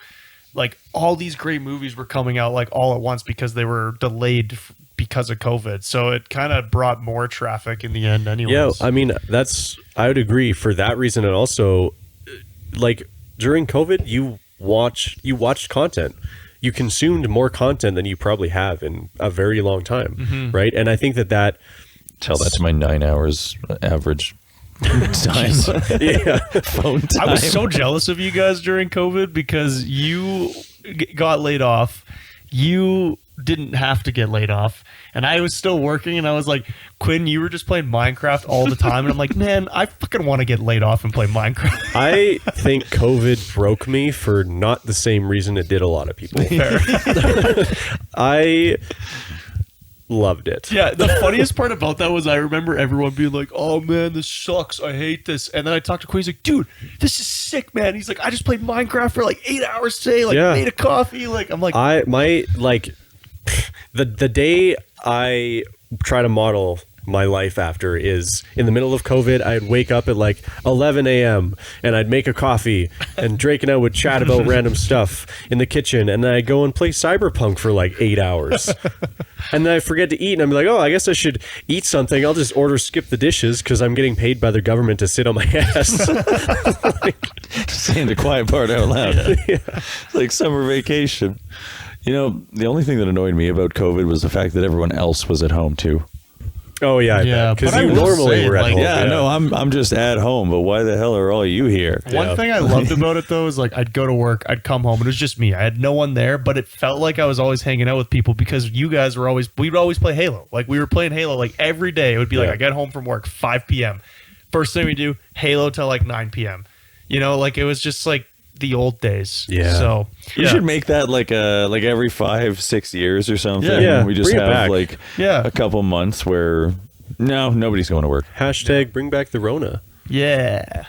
like all these great movies were coming out like all at once because they were delayed because of COVID. So it kind of brought more traffic in the end anyways.
Yeah, I mean, I would agree for that reason. And also, like during COVID, you watched content. You consumed more content than you probably have in a very long time, right? And I think that
tell that to my 9 hours average time. Phone time.
I was so jealous of you guys during COVID because you got laid off. You didn't have to get laid off, and I was still working, and I was like, Quinn, you were just playing Minecraft all the time, and I'm like, man, I fucking want to get laid off and play Minecraft.
I think COVID broke me for not the same reason it did a lot of people.
Fair.
I loved it.
Yeah, the funniest part about that was I remember everyone being like, oh man, this sucks, I hate this. And then I talked to Quinn, he's like, dude, this is sick, man. He's like, I just played Minecraft for like 8 hours today, like made a coffee. Like I'm like,
the day I try to model my life after is in the middle of COVID. I'd wake up at like 11 a.m. and I'd make a coffee, and Drake and I would chat about random stuff in the kitchen, and then I'd go and play Cyberpunk for like 8 hours. And then I forget to eat, and I'm like, oh, I guess I should eat something. I'll just order skip the dishes because I'm getting paid by the government to sit on my ass.
Saying the quiet part out loud. Like summer vacation. You know, the only thing that annoyed me about COVID was the fact that everyone else was at home too.
Oh yeah,
Yeah,
because
but I
you
will
normally
say,
were at
like,
home.
Yeah, no, I'm just at home, but why the hell are all you here?
One thing I loved about it though is like I'd go to work, I'd come home, and it was just me. I had no one there, but it felt like I was always hanging out with people because you guys were we'd always play Halo. Like we were playing Halo like every day. It would be like I get home from work 5 p.m. First thing we do, Halo till like 9 p.m. You know, like it was just like the old days.
Yeah.
So
You should make that like every 5-6 years or something.
Yeah,
We just
bring it
have
back.
like
Yeah.
a couple months where nobody's going to work.
Hashtag bring back the Rona.
Yeah.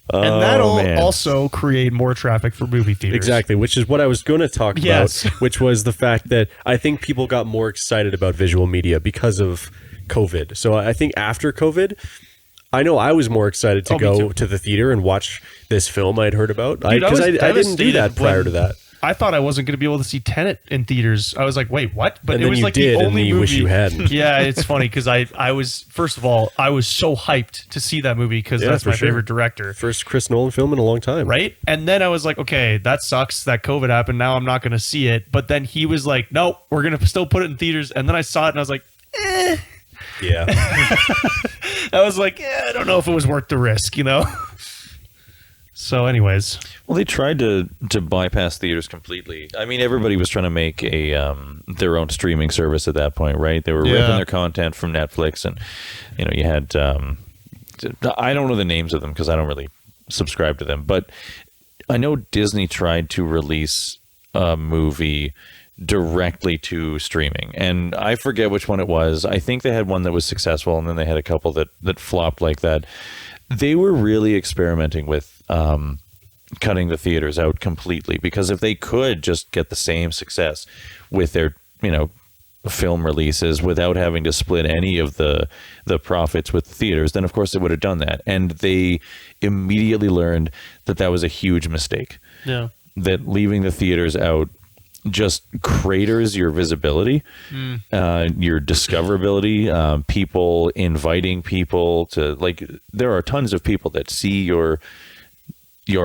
Oh,
And that'll
man.
also create more traffic for movie theaters.
Exactly, which is what I was going to talk
Yes.
about, which was the fact that I think people got more excited about visual media because of COVID. So I think after COVID, I know I was more excited to
Me
go
too.
to the theater and watch this film I'd heard about.
Dude,
Because I didn't do
devastated
that prior
when
to that.
I thought I wasn't going to be able to see Tenet in theaters. I was like, wait, what? But
And
it
then
was
you
like
did,
the
and
only
then you
movie.
wish you hadn't.
Yeah, it's funny because I was, first of all, I was so hyped to see that movie because
Yeah,
that's
for
my
sure.
favorite director.
First Chris Nolan film in a long time.
Right? And then I was like, okay, that sucks that COVID happened. Now I'm not going to see it. But then he was like, no, we're going to still put it in theaters. And then I saw it and I was like,
Yeah.
I was like, I don't know if it was worth the risk, you know? So anyways,
Well, they tried to bypass theaters completely. I mean, everybody was trying to make a their own streaming service at that point, right? They were
Yeah.
ripping their content from Netflix, and you had I don't know the names of them because I don't really subscribe to them, but I know Disney tried to release a movie directly to streaming, and I forget which one it was. I think they had one that was successful, and then they had a couple that flopped like that. They were really experimenting with cutting the theaters out completely, because if they could just get the same success with their film releases without having to split any of the profits with the theaters, then of course they would have done that. And they immediately learned that was a huge mistake.
yeah.
That leaving the theaters out just craters your visibility, your discoverability, people inviting people to, like, there are tons of people that see your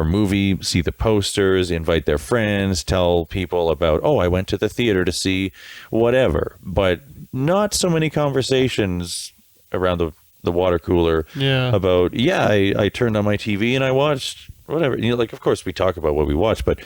movie, see the posters, invite their friends, tell people about, oh, I went to the theater to see whatever, but not so many conversations around the water cooler about, I turned on my TV and I watched whatever. Like, of course we talk about what we watch, but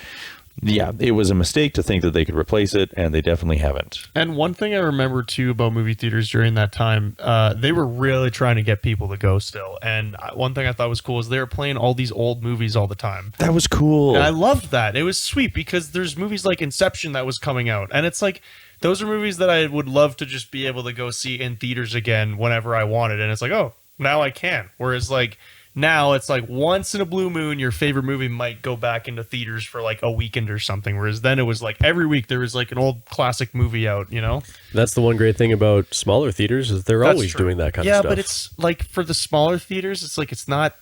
yeah, it was a mistake to think that they could replace it, and they definitely haven't.
And one thing I remember too about movie theaters during that time, they were really trying to get people to go still. And one thing I thought was cool is they were playing all these old movies all the time.
That was cool.
And I loved that. It was sweet because there's movies like Inception that was coming out, and it's like those are movies that I would love to just be able to go see in theaters again whenever I wanted. And it's like, oh, now I can. Whereas like now it's like once in a blue moon, your favorite movie might go back into theaters for like a weekend or something. Whereas then it was like every week there was like an old classic movie out, you know?
That's the one great thing about smaller theaters is they're
That's
always
true.
doing that kind of
Yeah,
stuff.
but it's like for the smaller theaters, it's like it's not.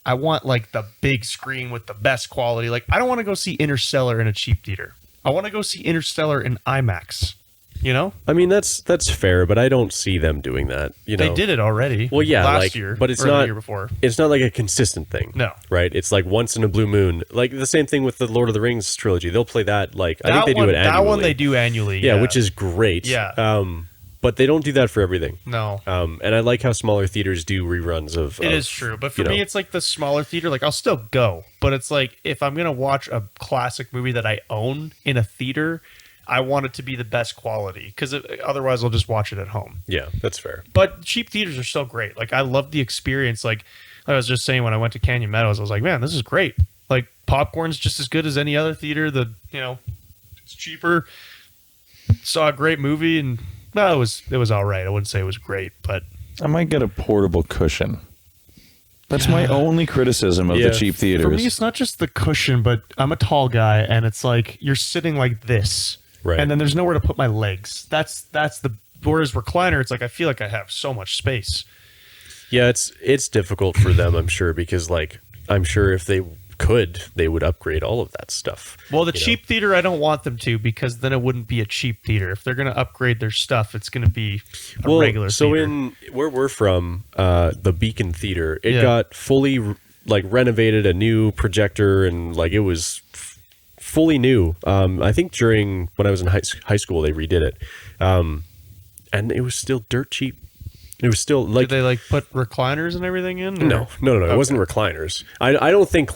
I want like the big screen with the best quality. Like I don't want to go see Interstellar in a cheap theater. I want to go see Interstellar in IMAX. You know,
I mean, that's fair, but I don't see them doing that. You know,
they did it already.
Well, yeah,
last
like,
year,
but it's
or
not
the year before.
It's not like a consistent thing.
No.
Right? It's like once in a blue moon. Like the same thing with the Lord of the Rings trilogy. They'll play that like I think they do it annually.
That one they do annually.
Yeah, which is great.
Yeah.
But they don't do that for everything.
No.
And I like how smaller theaters do reruns of.
It is true, but for
you know.
me, it's like the smaller theater. Like I'll still go, but it's like if I'm gonna watch a classic movie that I own in a theater, I want it to be the best quality because otherwise I'll just watch it at home.
Yeah, that's fair.
But cheap theaters are still great. Like I love the experience. Like I was just saying when I went to Canyon Meadows, I was like, man, this is great. Like popcorn's just as good as any other theater. It's cheaper. Saw a great movie and it was all right. I wouldn't say it was great, but
I might get a portable cushion. That's my only criticism of the cheap theaters.
for me, it's not just the cushion, but I'm a tall guy and it's like you're sitting like this.
Right.
And then there's nowhere to put my legs. That's the whereas recliner, it's like I feel like I have so much space.
Yeah, it's difficult for them, I'm sure, because like I'm sure if they could, they would upgrade all of that stuff.
Well, the cheap theater, I don't want them to because then it wouldn't be a cheap theater. If they're going to upgrade their stuff, it's going to be a regular
so
theater.
in where we're from, the Beacon Theater, it got fully like renovated, a new projector, and like it was fully new. I think during when I was in high school, they redid it, and it was still dirt cheap. It was still
Did
like
they like put recliners and everything in? or-
no. It wasn't recliners. I don't think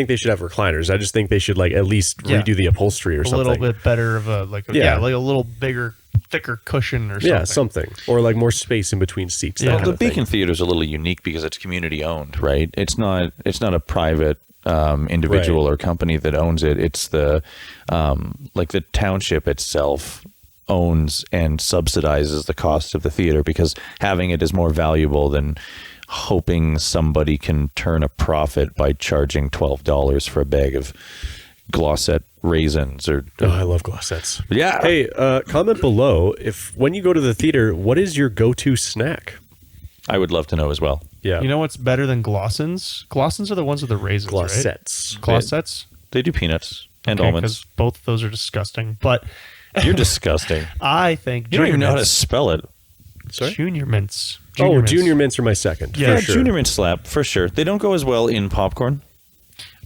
they should have recliners. I just think they should like at least
Yeah.
redo the upholstery or
A
something.
little bit better of a like
Yeah.
like a little bigger, thicker cushion or something.
Yeah, something or like more space in between seats.
Yeah.
that
Well,
kind
the
of thing.
Beacon Theater is a little unique because it's community owned, right? It's not a private individual
Right.
or company that owns it. It's the like the township itself owns and subsidizes the cost of the theater because having it is more valuable than hoping somebody can turn a profit by charging $12 for a bag of Glossette raisins or
Oh, I love glossettes.
yeah.
Hey, comment below if when you go to the theater, what is your go-to snack?
I would love to know as well.
Yeah,
You know what's better than Glossins? Glossins are the ones with the raisins, right?
glossettes.
Glossets?
They do peanuts and
Okay,
almonds.
'cause both of those are disgusting. But
You're disgusting.
I think
You don't even know how to
mints.
spell it.
Sorry?
Junior mints.
Junior mints are my second.
Yeah,
for sure.
Junior mint slap for sure. They don't go as well in popcorn.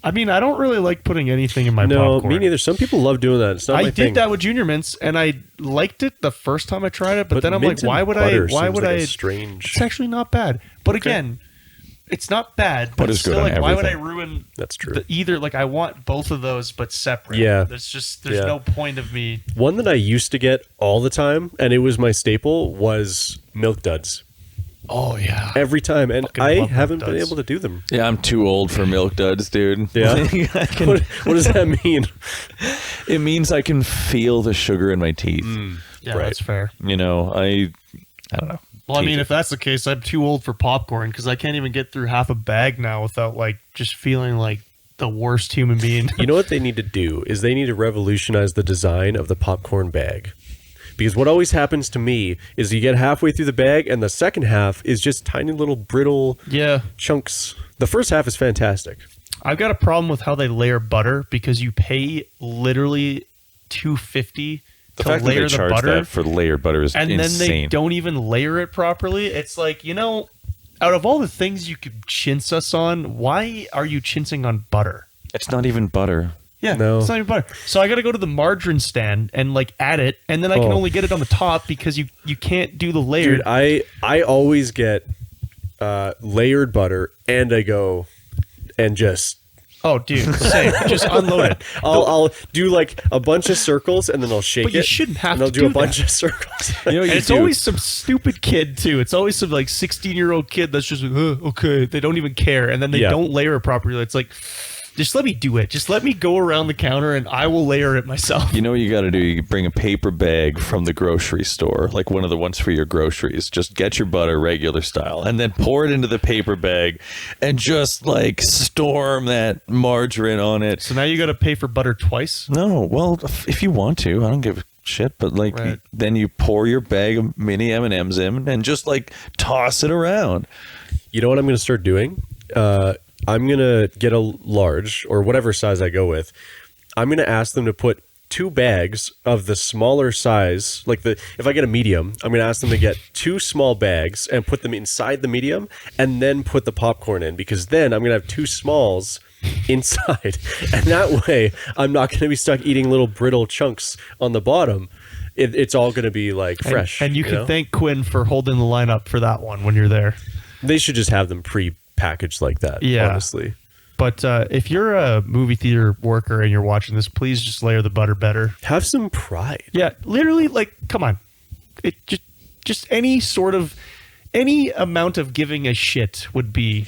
I mean, I don't really like putting anything in my
No,
popcorn.
me neither. Some people love doing that. It's not
I
my
did
thing.
that with Junior Mints, and I liked it the first time I tried it. But then I'm like,
mint and
why would
butter
I? Why
seems
would
like
I?
a strange?
It's actually not bad. But again, it's not bad. But
Butter's
it's still
good on
like, why would I
everything.
ruin
That's true.
either? Like, I want both of those, but separate.
Yeah.
There's
Yeah.
no point of me.
One that I used to get all the time, and it was my staple, was Milk Duds.
Oh yeah.
Every time, and
Fucking
I
love Milk
haven't been
Duds.
able to do them.
Yeah, I'm too old for Milk Duds, dude.
Yeah.
I can-
What does that mean?
it means I can feel the sugar in my teeth.
Yeah,
Right.
that's fair.
You know, I don't know.
Well, I mean,
Teeth.
if that's the case, I'm too old for popcorn because I can't even get through half a bag now without like just feeling like the worst human being.
You know what they need to do is they need to revolutionize the design of the popcorn bag. Because what always happens to me is you get halfway through the bag and the second half is just tiny little brittle
Yeah.
chunks. The first half is fantastic.
I've got a problem with how they layer butter because you pay literally $2.50
the
to
fact that
layer
they
the
charge
butter,
that for layered butter is
and
insane.
then they don't even layer it properly. It's like, out of all the things you could chintz us on, why are you chintzing on butter?
It's not even butter.
Yeah,
No.
it's not even butter. So I got to go to the margarine stand and like add it, and then I can
Oh.
only get it on the top because you can't do the layered.
Dude, I always get layered butter and I go and just
Oh, dude, same. Just unload it.
I'll do like a bunch of circles and then I'll shake
But you
it.
shouldn't have
and I'll
to
do a
do
bunch
that.
of circles.
You know what
And
you
it's
do?
always some stupid kid too. It's always some like 16-year-old kid that's just like, okay. They don't even care, and then they
Yeah.
don't layer it properly. It's like, just let me do it. Just let me go around the counter, and I will layer it myself.
You know what you got to do? You bring a paper bag from the grocery store, like one of the ones for your groceries. Just get your butter regular style and then pour it into the paper bag and just like storm that margarine on it.
So now you got to pay for butter twice.
No, well, if you want to, I don't give a shit, but like
Right.
then you pour your bag of mini M&Ms in and just like toss it around.
You know what I'm going to start doing? I'm going to get a large or whatever size I go with. I'm going to ask them to put 2 bags of the smaller size. If I get a medium, I'm going to ask them to get 2 small bags and put them inside the medium and then put the popcorn in, because then I'm going to have 2 smalls inside. And that way I'm not going to be stuck eating little brittle chunks on the bottom. It's all going to be like fresh.
And you can
know?
thank Quinn for holding the line up for that one when you're there.
They should just have them pre-packaged like that,
Yeah.
honestly.
But if you're a movie theater worker and you're watching this, please just layer the butter better.
Have some pride.
Yeah, literally, like, come on. It just any amount of giving a shit would be.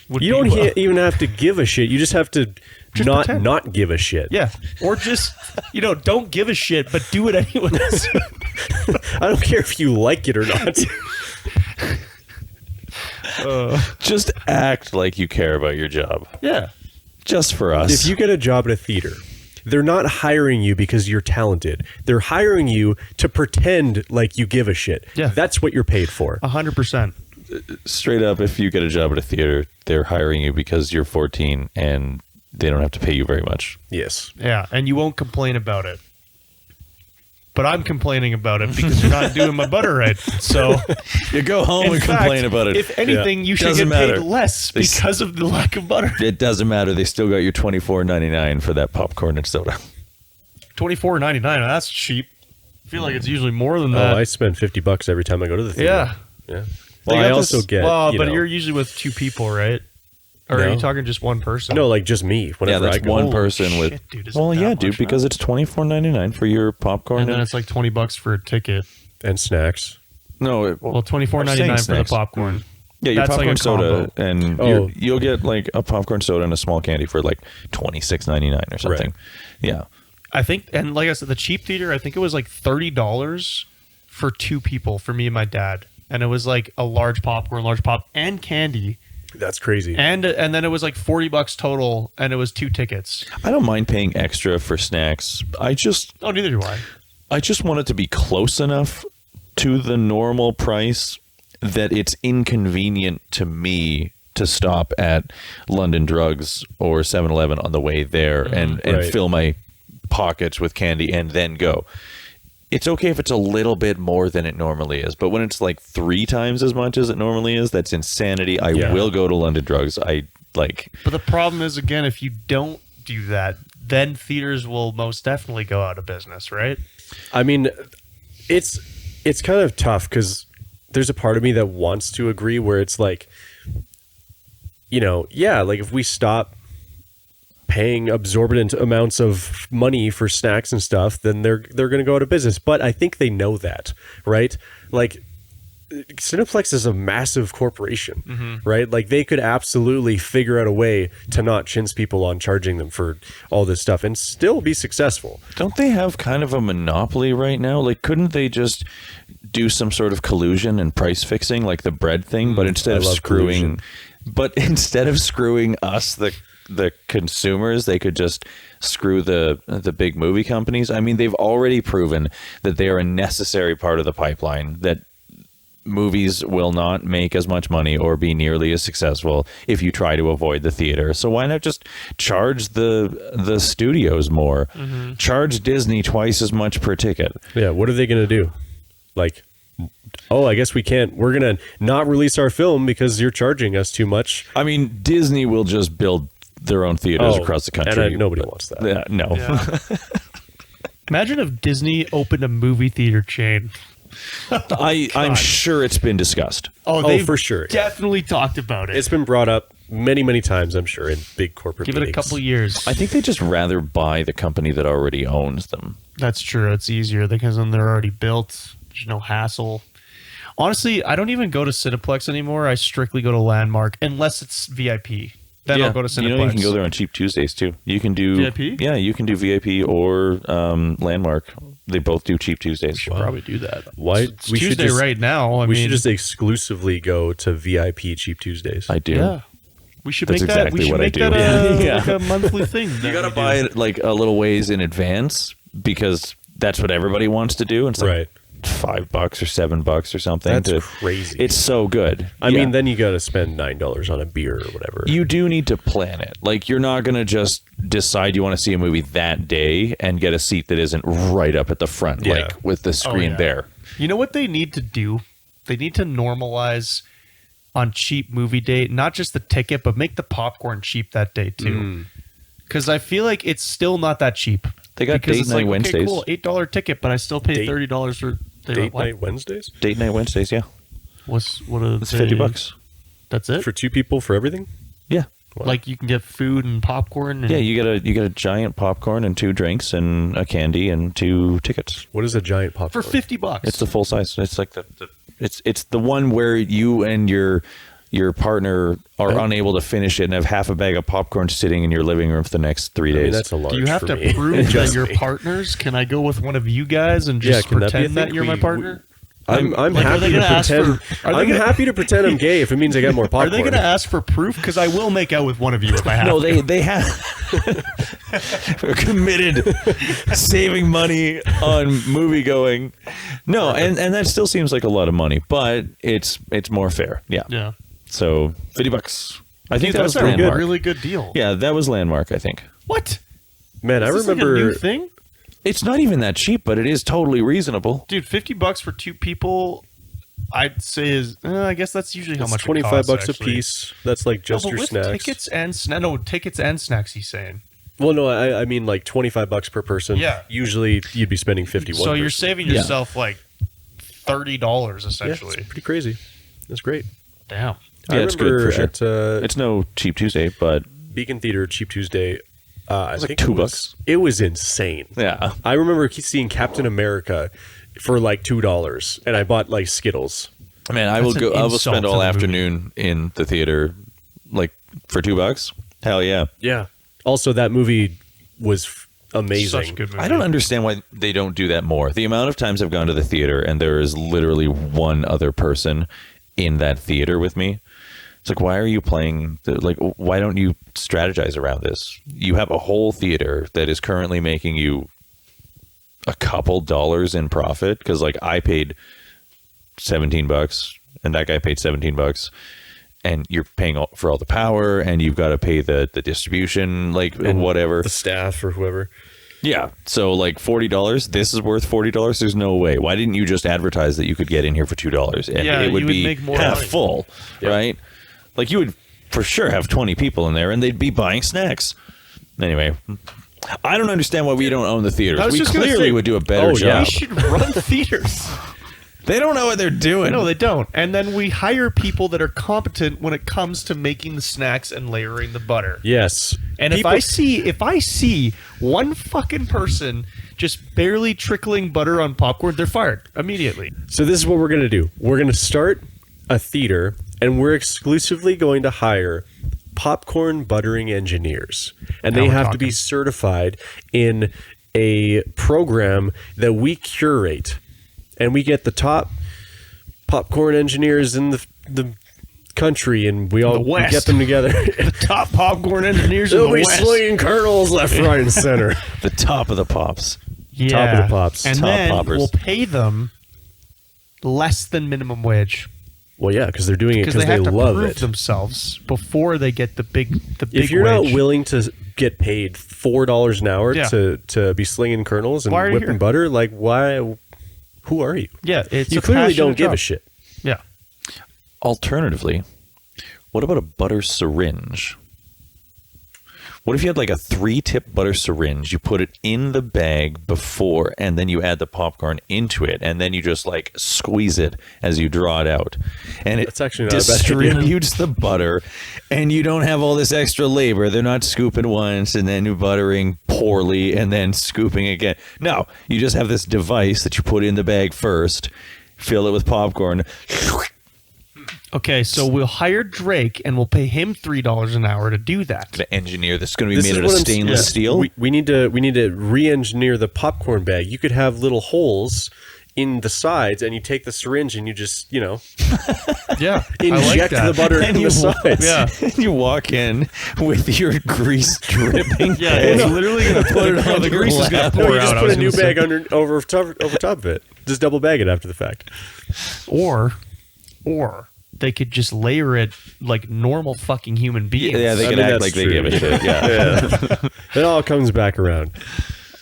You don't even have to give a shit. You just have to
Just
not
pretend.
not give a shit.
Yeah, or just don't give a shit, but do it anyways.
I don't care if you like it or not.
Just act like you care about your job.
Yeah,
Just for us.
If you get a job at a theater, they're not hiring you because you're talented. They're hiring you to pretend like you give a shit.
Yeah.
That's what you're paid for.
100%.
Straight up, if you get a job at a theater, they're hiring you because you're 14 and they don't have to pay you very much.
Yes.
Yeah, and you won't complain about it. But I'm complaining about it because you're not doing my butter right. So,
You go home
in
and
fact,
complain about it.
If anything, you should
Doesn't
get paid
matter.
less because of the lack of butter.
It doesn't matter. They still got your $24.99 for that popcorn and soda.
$24.99. That's cheap. I feel like it's usually more than
Oh,
that.
I spend $50 every time I go to the theater.
yeah.
Yeah. Well,
They
I
got
also
this-
get.
Well,
you
but
know,
you're usually with 2 people, right? Or are
No.
you talking just one person?
no, like just me.
Yeah,
Whenever
that's
I go.
one
Holy
person with.
shit, dude, is it
Well,
that
yeah,
much
dude,
now?
because it's $24.99 for your popcorn.
And then it's like $20 for a ticket.
and snacks.
no,
Well, $24.99 for the
snacks.
popcorn.
yeah, your
that's like
popcorn
a
soda,
combo.
and
Oh.
you'll get like a popcorn soda and a small candy for like $26.99 or something.
Right.
Yeah,
I think, and like I said, the cheap theater, I think it was like $30 for 2 people, for me and my dad. And it was like a large popcorn, large pop, and candy.
That's crazy.
And then it was like $40 total, and it was 2 tickets.
I don't mind paying extra for snacks.
Oh, neither do I.
I just want it to be close enough to the normal price that it's inconvenient to me to stop at London Drugs or 7-Eleven on the way there and
Right.
fill my pockets with candy and then go. It's okay if it's a little bit more than it normally is, but when it's like 3 times as much as it normally is, that's insanity. I
Yeah.
will go to London Drugs. I like.
But the problem is, again, if you don't do that, then theaters will most definitely go out of business, right?
I mean, it's kind of tough because there's a part of me that wants to agree where it's like, you know, yeah, like if we stop paying absorbent amounts of money for snacks and stuff, then they're going to go out of business. But I think they know that, right? Like Cineplex is a massive corporation, right? Like they could absolutely figure out a way to not chintz people on charging them for all this stuff and still be successful.
Don't they have kind of a monopoly right now? Like, couldn't they just do some sort of collusion and price fixing, like the bread thing? But instead
I
of
love
screwing, us, the consumers, they could just screw the big movie companies. I mean, they've already proven that they are a necessary part of the pipeline. That movies will not make as much money or be nearly as successful if you try to avoid the theater. So why not just charge the studios more? Charge Disney twice as much per ticket.
Yeah, what are they going to do? Like, oh, I guess we can't. We're going to not release our film because you're charging us too much.
I mean, Disney will just build their own theaters across the country.
And nobody wants that.
Yeah, no.
Yeah. Imagine if Disney opened a movie theater chain.
I'm sure it's been discussed.
Oh,
Oh, for sure. Yeah.
Definitely talked about it.
It's been brought up many, many times, I'm sure, in big corporate
Give it a
meetings.
couple years.
I think they just rather buy the company that already owns them.
That's true. It's easier because then they're already built. There's no hassle. Honestly, I don't even go to Cineplex anymore. I strictly go to Landmark unless it's VIP. Then I'll go to Cineplex.
You know, you can go there on cheap Tuesdays too. You can do
VIP?
Yeah, you can do VIP or Landmark. They both do cheap Tuesdays.
Should probably do that.
Why?
It's Tuesday right now. I
we
mean,
should just exclusively go to VIP Cheap Tuesdays.
I do.
yeah. We should
That's
make that. We
exactly
should
what I
make
do.
that
Yeah.
like a monthly thing.
You gotta buy it like a little ways in advance because that's what everybody wants to do. It's like
Right.
$5 or $7 or something.
That's crazy.
It's so good.
I mean, then you got to spend $9 on a beer or whatever.
you do need to plan it. Like, you're not going to just decide you want to see a movie that day and get a seat that isn't right up at the front,
Yeah.
like with the screen
yeah.
there.
You know what they need to do? They need to normalize on cheap movie day, not just the ticket, but make the popcorn cheap that day too. Because I feel like it's still not that cheap.
They got
Because
date
it's
night
like,
Wednesdays.
Okay, cool, $8 ticket, but I still pay
Date-
$30 for
Date night Wednesdays?
Date night Wednesdays, yeah.
What are
It's
they-
$50.
That's it.
For 2 people for everything?
Yeah.
Like you can get food and popcorn. And
Yeah, you get a giant popcorn and 2 drinks and a candy and 2 tickets.
What is a giant
for
popcorn?
$50.
It's the full size. It's like it's the one where you and your partner are unable to finish it and have half a bag of popcorn sitting in your living room for the next 3 days.
I mean, that's a large
Do you have
for
to
me.
prove that
Just
you're
me.
partners? Can I go with one of you guys and just
can that be a
pretend that,
thing?
you're my
We-
partner?
I'm
Like, are they
happy to
gonna ask
pretend.
for- are they
I'm
gonna-
happy to pretend I'm gay if it means I get more
Are
popcorn.
they going to ask for proof? Because I will make out with one of you if I have
No,
to.
they have We're committed saving money on movie going. No, and that still seems like a lot of money, but it's more fair. Yeah.
Yeah.
So $50. I think
Dude,
that was
that's a
Landmark.
really good deal.
Yeah, that was Landmark, I think.
What?
Man, I
Is this like a
remember.
new thing?
It's not even that cheap, but it is totally reasonable.
Dude, $50 for 2 people, I'd say is. I guess that's usually how
It's
much.
$25
it costs,
a
actually.
piece. That's like just
No, but
your
with
snacks.
tickets and tickets and snacks. He's saying.
Well, no, I mean like $25 per person.
Yeah.
Usually you'd be spending 51.
So you're
person.
saving
Yeah.
yourself like $30
Yeah,
essentially.
it's pretty crazy. It's great.
Damn.
I
Yeah, it's good
remember
for sure.
at
It's no cheap Tuesday, but
Beacon Theater Cheap Tuesday. I
like
think
$2.
It was insane.
yeah.
I remember seeing Captain America for like $2, and I bought like Skittles.
Man, I
That's
will
an
I will
insult
spend
to
all
the movie.
afternoon in the theater, like for $2. Hell yeah.
Yeah. Also, that movie was amazing.
Such a good movie.
I don't understand why they don't do that more. The amount of times I've gone to the theater and there is literally one other person in that theater with me. It's like, why are you playing? Why don't you strategize around this? You have a whole theater that is currently making you a couple dollars in profit because, like, I paid $17 and that guy paid $17, and you're paying for all the power, and you've got to pay the distribution, like,
And
whatever.
the staff or whoever.
Yeah. So like $40, this is worth $40. There's no way. Why didn't you just advertise that you could get in here for $2 and
Yeah,
it would
you would
be
make more
half
money.
full, right? Like you would for sure have 20 people in there and they'd be buying snacks. Anyway, I don't understand why we don't own the theaters.
I was
We
just gonna
clearly
say-
would do a better
Oh, yeah.
We
job.
should run theaters.
They don't know what they're doing.
No, they don't. And then we hire people that are competent when it comes to making the snacks and layering the butter.
Yes.
And if I see one fucking person just barely trickling butter on popcorn, they're fired immediately.
So this is what we're going to do. We're going to start a theater, and we're exclusively going to hire popcorn buttering engineers. And
Now
they
we're
have to be
talking.
certified in a program that we curate. And we get the top popcorn engineers in the country, and we all
The West.
get them together.
Top popcorn engineers in
They'll
the
be
West.
slinging kernels left, right, and center.
The top of the pops.
Yeah.
Top of the pops.
And
Top
then
poppers.
we'll pay them less than minimum wage
Well, yeah, because they're doing it
because
because
they
they
have to
love
prove
it.
themselves before they get the big
If you're
wage.
not willing to get paid $4 an hour
Yeah.
to be slinging kernels and
Why are you
whipping
here?
butter, like why? Who are you?
Yeah, it's
You
a
clearly
passionate
don't give a
job.
shit.
Yeah.
Alternatively, what about a butter syringe? What if you had like a 3-tip butter syringe? You put it in the bag before, and then you add the popcorn into it, and then you just like squeeze it as you draw it out, and it
That's actually not a bad idea.
distributes the butter, and you don't have all this extra labor. They're not scooping once and then buttering poorly and then scooping again. No, you just have this device that you put in the bag first, fill it with popcorn.
Okay, so we'll hire Drake and we'll pay him $3 an hour to do that.
The engineer that's going to be
This
made
is
out of
what I'm-
stainless
yeah.
steel.
We need to re-engineer the popcorn bag. You could have little holes in the sides, and you take the syringe and you just
Yeah,
inject the butter
And
in
you
the sides.
Yeah.
And you walk in with your grease dripping.
Yeah, it's literally gonna put it on. The
your
grease is gonna
lap.
pour
No, you
out.
just
I
put
was
a new
gonna say.
bag over top of it. Just double bag it after the fact.
or they could just layer it like normal fucking human beings.
Yeah, they
I
can
mean,
act
that's
like they
true.
give a shit. Yeah.
It all comes back around.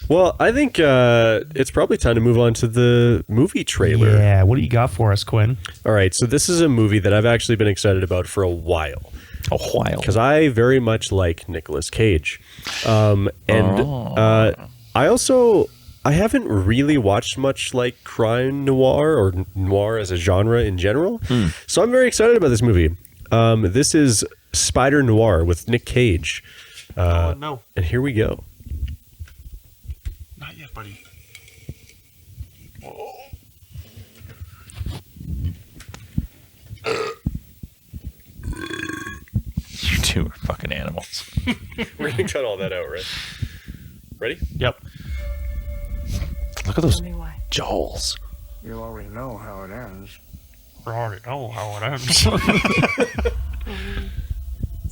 Well, I think it's probably time to move on to the movie trailer.
Yeah, what do you got for us, Quinn?
All right, so this is a movie that I've actually been excited about for a while
A while.
because I very much like Nicolas Cage, I haven't really watched much like crime noir or noir as a genre in general, so I'm very excited about this movie. This is Spider Noir with Nick Cage,
No,
and here we go.
not yet, buddy.
You two are fucking animals.
We're gonna cut all that out, right? Ready?
Yep.
Look at those
Tell me why.
jowls.
You already know how it ends.
I already know how it ends.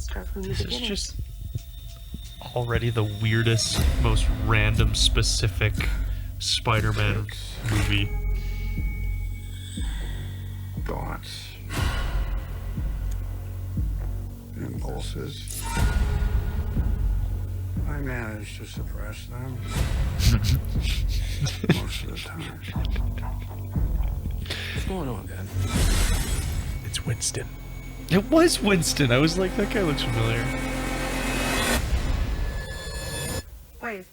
Start from the
This is
beginning.
just already the weirdest, most random, specific Spider-Man movie.
Thoughts. Impulses. I manage to suppress them. Most of the time.
What's going on, Ben?
It's Winston.
It was Winston. I was like, that guy looks familiar.
Wait.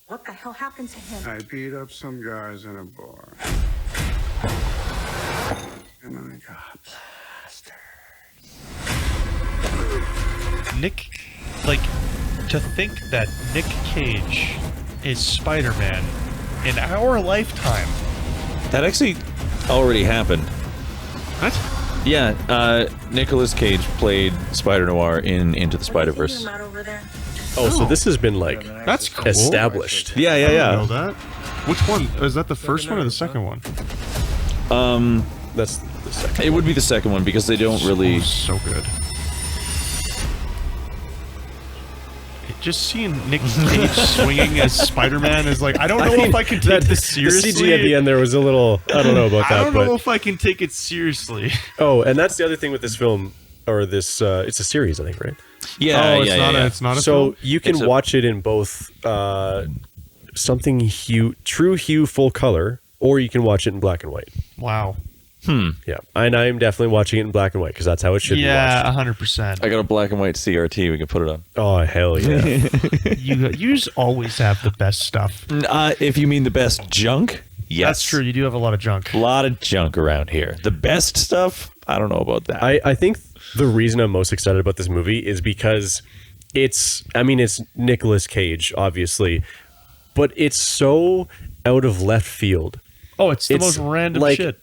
What the hell happened to him?
I beat up some guys in a bar. Oh my God.
Nick, like, to think that Nick Cage is Spider-Man in our lifetime.
That actually already happened.
What?
Yeah, Nicolas Cage played Spider-Noir in Into the Spider-Verse.
Oh, so this has been like
That's cool.
established.
Yeah,
I didn't know
yeah.
that. Which one? Is that the first one or the second one?
That's the second.
It would be the second one because they don't really.
Oh, so good. Just seeing Nick Cage swinging as Spider-Man is like, I don't know if I can take this seriously.
The CG at the end there was a little, I don't know about that.
I don't know
but,
if I can take it seriously.
oh, and that's the other thing with this film, or this, it's a series, I think, right?
Yeah,
Oh, it's
yeah,
not
yeah.
it's not a
So
film?
you can watch it in both something hue, true hue, full color, or you can watch it in black and white.
Wow.
Yeah, and I'm definitely watching it in black and white because that's how it should be
Yeah,
watched.
100%.
I got a black and white CRT. We can put it on.
Oh, hell yeah.
You just always have the best stuff.
If you mean the best junk, yes.
That's true. You do have a lot of junk.
A lot of junk around here. The best stuff, I don't know about that.
I think the reason I'm most excited about this movie is because it's Nicolas Cage, obviously, but it's so out of left field.
Oh, it's the
It's
most random
like-
shit.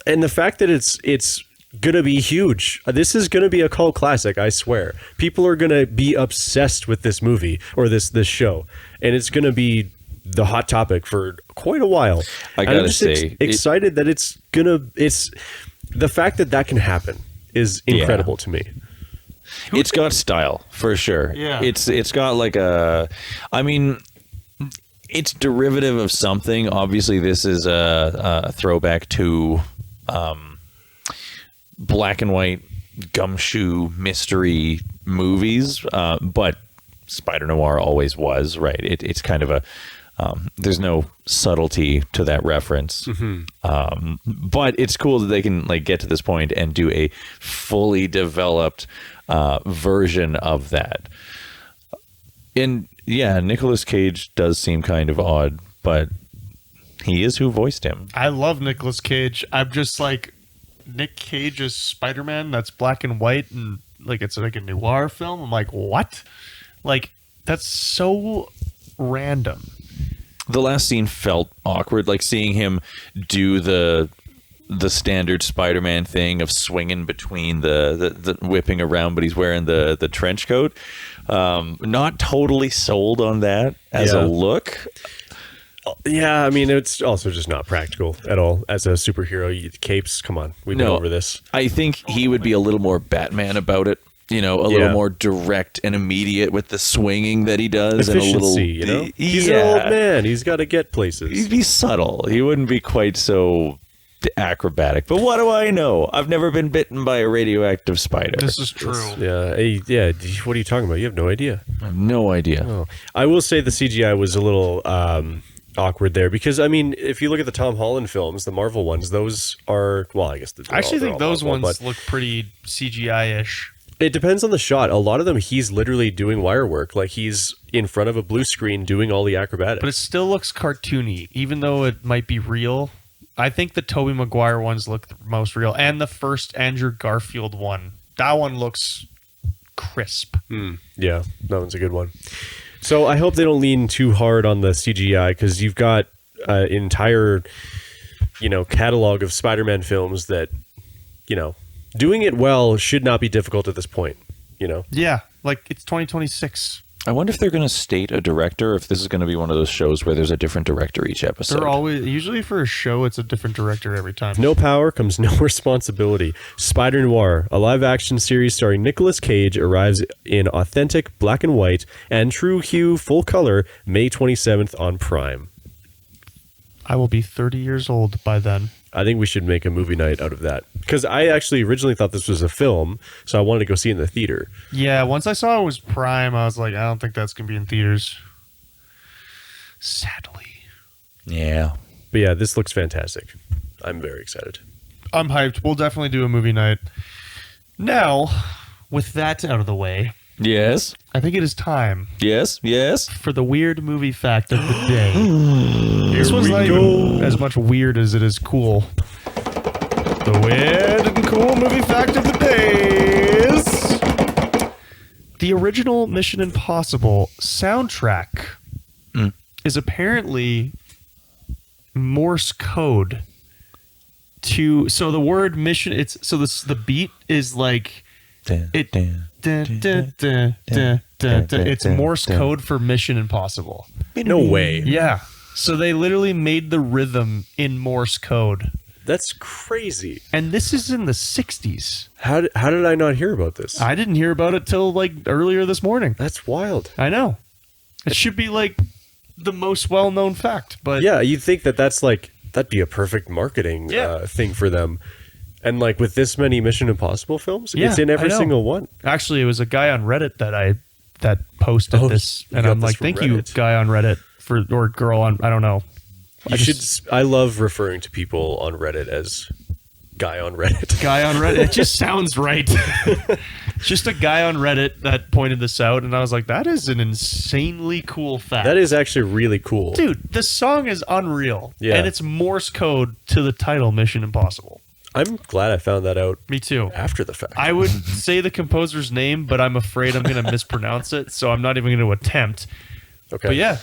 And the fact that it's gonna be huge. This is gonna be a cult classic, I swear. People are gonna be obsessed with this movie or this show, and it's gonna be the hot topic for quite a while.
I
And I'm
gotta
just
say,
excited that it's the fact that can happen is incredible to me.
It's got style for sure.
Yeah.
It's got like it's derivative of something. Obviously, this is a throwback to black and white gumshoe mystery movies, but Spider Noir always was, right? It's kind of a there's no subtlety to that reference, but it's cool that they can like get to this point and do a fully developed version of that. And yeah, Nicolas Cage does seem kind of odd, but he is who voiced him.
I love Nicolas Cage. I'm just like, Nick Cage is Spider-Man that's black and white and like it's like a noir film. I'm like, what? Like, that's so random.
The last scene felt awkward, like seeing him do the standard Spider-Man thing of swinging between the whipping around, but he's wearing the trench coat. Not totally sold on that as a look.
Yeah, I mean, it's also just not practical at all. As a superhero, capes, come on, we've been over this.
I think he would be a little more Batman about it. You know, a little more direct and immediate with the swinging that he does.
Efficiency,
and a little,
you know? He's an old man. He's got to get places.
He'd be subtle. He wouldn't be quite so acrobatic. But what do I know? I've never been bitten by a radioactive spider.
This is true.
Yeah. What are you talking about? You have no idea.
I have no idea.
Oh. I will say the CGI was a little awkward there because, I mean, if you look at the Tom Holland films, the Marvel ones, those are, well, I guess
I actually think those
Marvel,
ones
but
look pretty CGI-ish.
it depends on the shot. A lot of them, he's literally doing wire work. Like, he's in front of a blue screen doing all the acrobatics.
But it still looks cartoony, even though it might be real. I think the Tobey Maguire ones look the most real. And the first Andrew Garfield one. That one looks crisp.
Yeah, that one's a good one. So I hope they don't lean too hard on the CGI because you've got an entire, catalog of Spider-Man films that, doing it well should not be difficult at this point,
Yeah, like it's 2026.
I wonder if they're going to state a director, if this is going to be one of those shows where there's a different director each episode.
They're always, usually for a show, it's a different director every time.
No power comes no responsibility. Spider Noir, a live-action series starring Nicolas Cage, arrives in authentic black and white and true hue full color May 27th on Prime.
I will be 30 years old by then.
I think we should make a movie night out of that. Because I actually originally thought this was a film, so I wanted to go see it in the theater.
Yeah, once I saw it was Prime, I was like, I don't think that's going to be in theaters. Sadly.
Yeah.
But yeah, this looks fantastic. I'm very excited.
I'm hyped. We'll definitely do a movie night. Now, with that out of the way,
Yes.
I think it is time
Yes. Yes.
for the weird movie fact of the day. This one's not even as much weird as it is cool. The weird and cool movie fact of the day is the original Mission Impossible soundtrack is apparently Morse code to, so the word mission, it's, so this, the beat is like, it's Morse code for Mission Impossible.
No way.
Yeah. So they literally made the rhythm in Morse code.
That's crazy.
And this is in the 60s.
How did I not hear about this?
I didn't hear about it till like earlier this morning.
That's wild.
I know. It should be like the most well-known fact, but
Yeah, you'd think that that's like, that'd be a perfect marketing thing for them. And like with this many Mission Impossible films,
Yeah,
it's in every
I know.
single one.
actually it was a guy on Reddit that posted this,
you
and
got
I'm
this
like,
from
thank you,
Reddit.
guy on Reddit, for, or girl on, I don't know.
I love referring to people on Reddit as guy on Reddit.
Guy on Reddit. It just sounds right. Just a guy on Reddit that pointed this out, and I was like, that is an insanely cool fact.
That is actually really cool.
Dude, the song is unreal.
Yeah.
And it's Morse code to the title Mission Impossible.
I'm glad I found that out
Me too.
after the fact.
I would say the composer's name, but I'm afraid I'm going to mispronounce it, so I'm not even going to attempt.
Okay.
But yeah,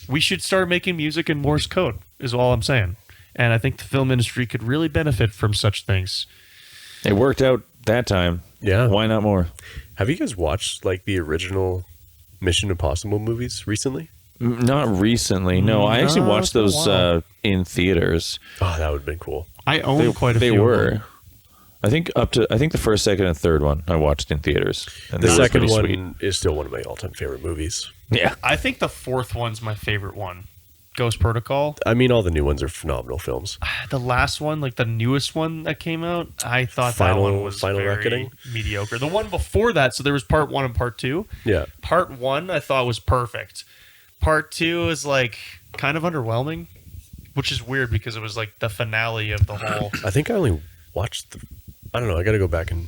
we should start making music in Morse code, is all I'm saying. And I think the film industry could really benefit from such things.
It worked out that time.
Yeah.
Why not more?
Have you guys watched like the original Mission Impossible movies recently?
Not recently. No, I actually
No,
watched
it's been a
those
while.
in theaters.
Oh, that would have been cool.
I own quite a
They
few.
were.
Of them.
I think the first, second, and third one I watched in theaters. And
The
they were
second
pretty
one
sweet.
is still one of my all-time favorite movies.
Yeah.
I think the fourth one's my favorite one. Ghost Protocol.
I mean, all the new ones are phenomenal films.
The last one, like the newest one that came out, I thought that one was
Final
very
Reckoning?
mediocre. The one before that, so there was part 1 and part 2.
Yeah.
Part 1 I thought was perfect. Part 2 is like kind of underwhelming, which is weird because it was like the finale of the whole.
I think I only watched I don't know. I got to go back and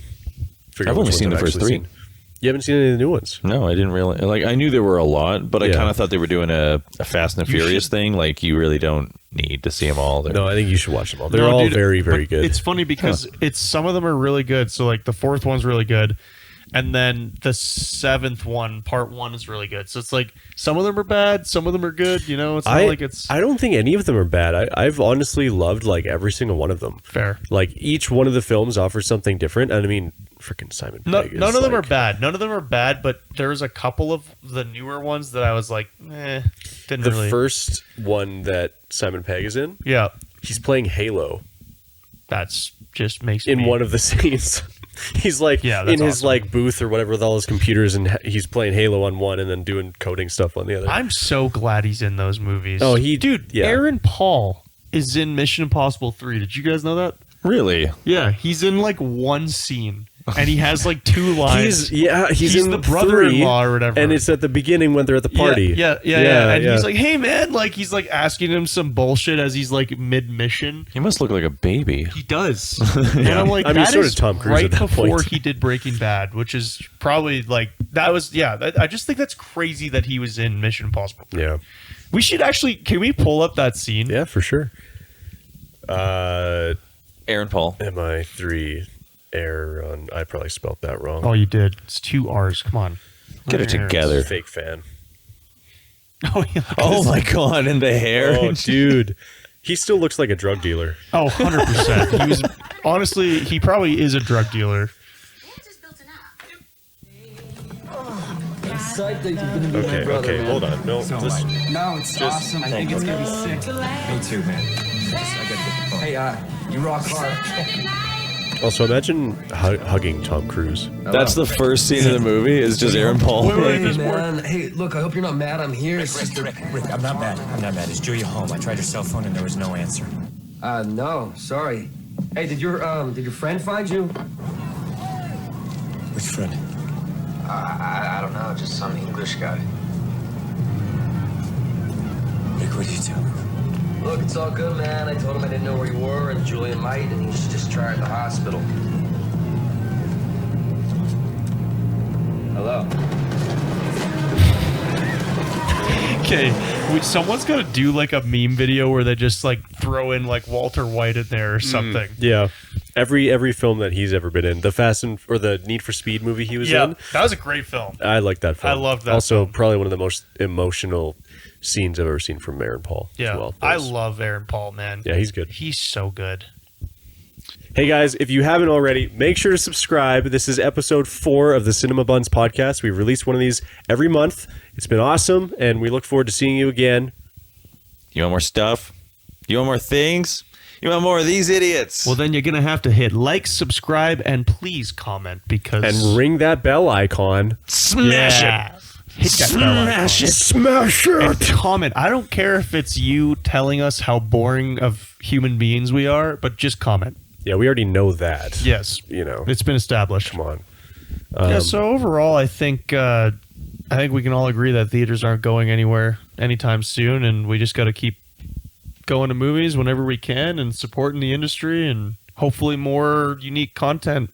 figure
I've
out
only
which
seen
ones
the
I've
first
actually
three.
seen. You haven't seen any of the new ones?
No, I didn't really. Like, I knew there were a lot, but I
Yeah.
kind of thought they were doing a Fast and the
You
Furious
should-
thing. Like, you really don't need to see them all. They're-
No, I think you should watch them all. They're
No,
all
dude,
very, very
but
good.
It's funny because it's some of them are really good. So like the fourth one's really good, and then the seventh one, part 1, is really good. So it's like some of them are bad, some of them are good. You know, it's not like it's
I don't think any of them are bad. I've honestly loved like every single one of them.
fair.
Like each one of the films offers something different. And I mean, freaking Simon
No,
Pegg is,
none of them are
like-
bad. None of them are bad, but there's a couple of the newer ones that I was like, didn't
The
really.
first one that Simon Pegg is in,
Yeah,
he's playing Halo
that's just makes
in
me,
one of the scenes. He's like
Yeah, that's
in his
awesome.
like booth or whatever with all his computers, and he's playing Halo on one and then doing coding stuff on the other.
I'm so glad he's in those movies.
Oh,
dude,
yeah.
Aaron Paul is in Mission Impossible 3. Did you guys know that?
Really?
Yeah, he's in like one scene, and he has like 2 lines.
He's in
the brother-in-law
3,
or whatever.
and it's at the beginning when they're at the party.
Yeah. And he's like, "Hey, man!" Like he's like asking him some bullshit as he's like mid-mission.
He must look like a baby.
He does, and I'm like,
I mean,
that
so
is
did Tom Cruise
right
at that
before
point.
he did Breaking Bad, which is probably like that was I just think that's crazy that he was in Mission Impossible.
Yeah,
We should actually, can we pull up that scene?
yeah, for sure.
Aaron Paul.
MI3 Aaron. I probably spelled that wrong.
Oh, you did. It's 2 R's. Come on,
Get it
Aaron.
together.
Fake fan.
Oh, yeah.
Oh my god, and the hair.
Oh, dude. He still looks like a drug dealer.
Oh, 100%. He was honestly, he probably is a drug dealer.
Okay, hold on. No, this,
No, it's awesome. I think it's gonna be sick. Me too, man. I gotta get the phone. Hey, you rock hard.
also, imagine hugging Tom Cruise.
That's the first scene of the movie. Is just Aaron Paul.
Hey, man. Hey, look, I hope you're not mad I'm here. It's just
Rick, I'm not mad. I'm not mad. Is Julia home? I tried her cell phone and there was no answer.
no, sorry. Hey, did your friend find you?
Which friend?
I don't know, just some English guy.
Rick, what did you tell him?
Look, it's all good, man. I told him I didn't know where you were, and Julian might, and he's discharged at the hospital. Hello.
Okay, someone's got to do like a meme video where they just like throw in like Walter White in there or something.
Yeah. Every film that he's ever been in, the Need for Speed movie he was in.
That was a great film.
I like that film.
I loved that
Also,
film.
probably one of the most emotional scenes I've ever seen from Aaron Paul.
Yeah,
as well.
I love Aaron Paul, man.
Yeah, he's good.
He's so good.
Hey guys, if you haven't already, make sure to subscribe. This is episode 4 of the Cinema Buns podcast. We release one of these every month. It's been awesome, and we look forward to seeing you again.
You want more stuff? You want more things? You want more of these idiots?
Well, then you're going to have to hit like, subscribe, and please comment because...
And ring that bell icon.
Smash it!
Hit that bell icon.
Smash it!
And comment. I don't care if it's you telling us how boring of human beings we are, but just comment.
Yeah, we already know that.
Yes.
You know.
It's been established.
Come on.
Yeah, so overall, I think we can all agree that theaters aren't going anywhere anytime soon, and we just got to keep going to movies whenever we can and supporting the industry, and hopefully more unique content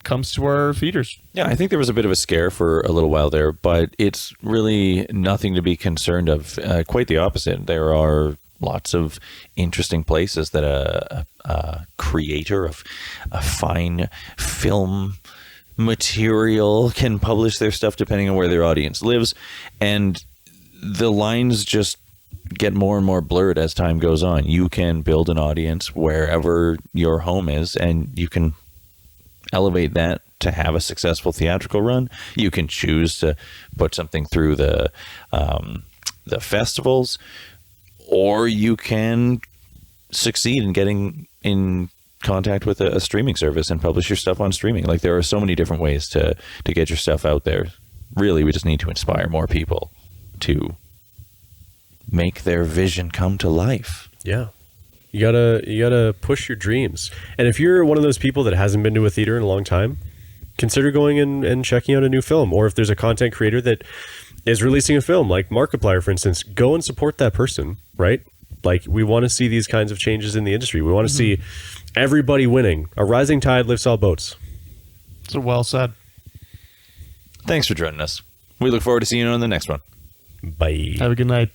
comes to our theaters.
Yeah, I think there was a bit of a scare for a little while there, but it's really nothing to be concerned of. Quite the opposite. There are lots of interesting places that a creator of a fine film material can publish their stuff depending on where their audience lives, and the lines just get more and more blurred as time goes on. You can build an audience wherever your home is, and you can elevate that to have a successful theatrical run. You can choose to put something through the festivals, or you can succeed in getting in contact with a streaming service and publish your stuff on streaming. Like, there are so many different ways to get your stuff out there. Really, we just need to inspire more people to make their vision come to life.
Yeah. You gotta push your dreams. And if you're one of those people that hasn't been to a theater in a long time, consider going and checking out a new film. Or if there's a content creator that is releasing a film, like Markiplier, for instance, go and support that person, right? Like, we want to see these kinds of changes in the industry. We want to see everybody winning. A rising tide lifts all boats.
So well said.
Thanks for joining us. We look forward to seeing you on the next one.
Bye.
Have a good night.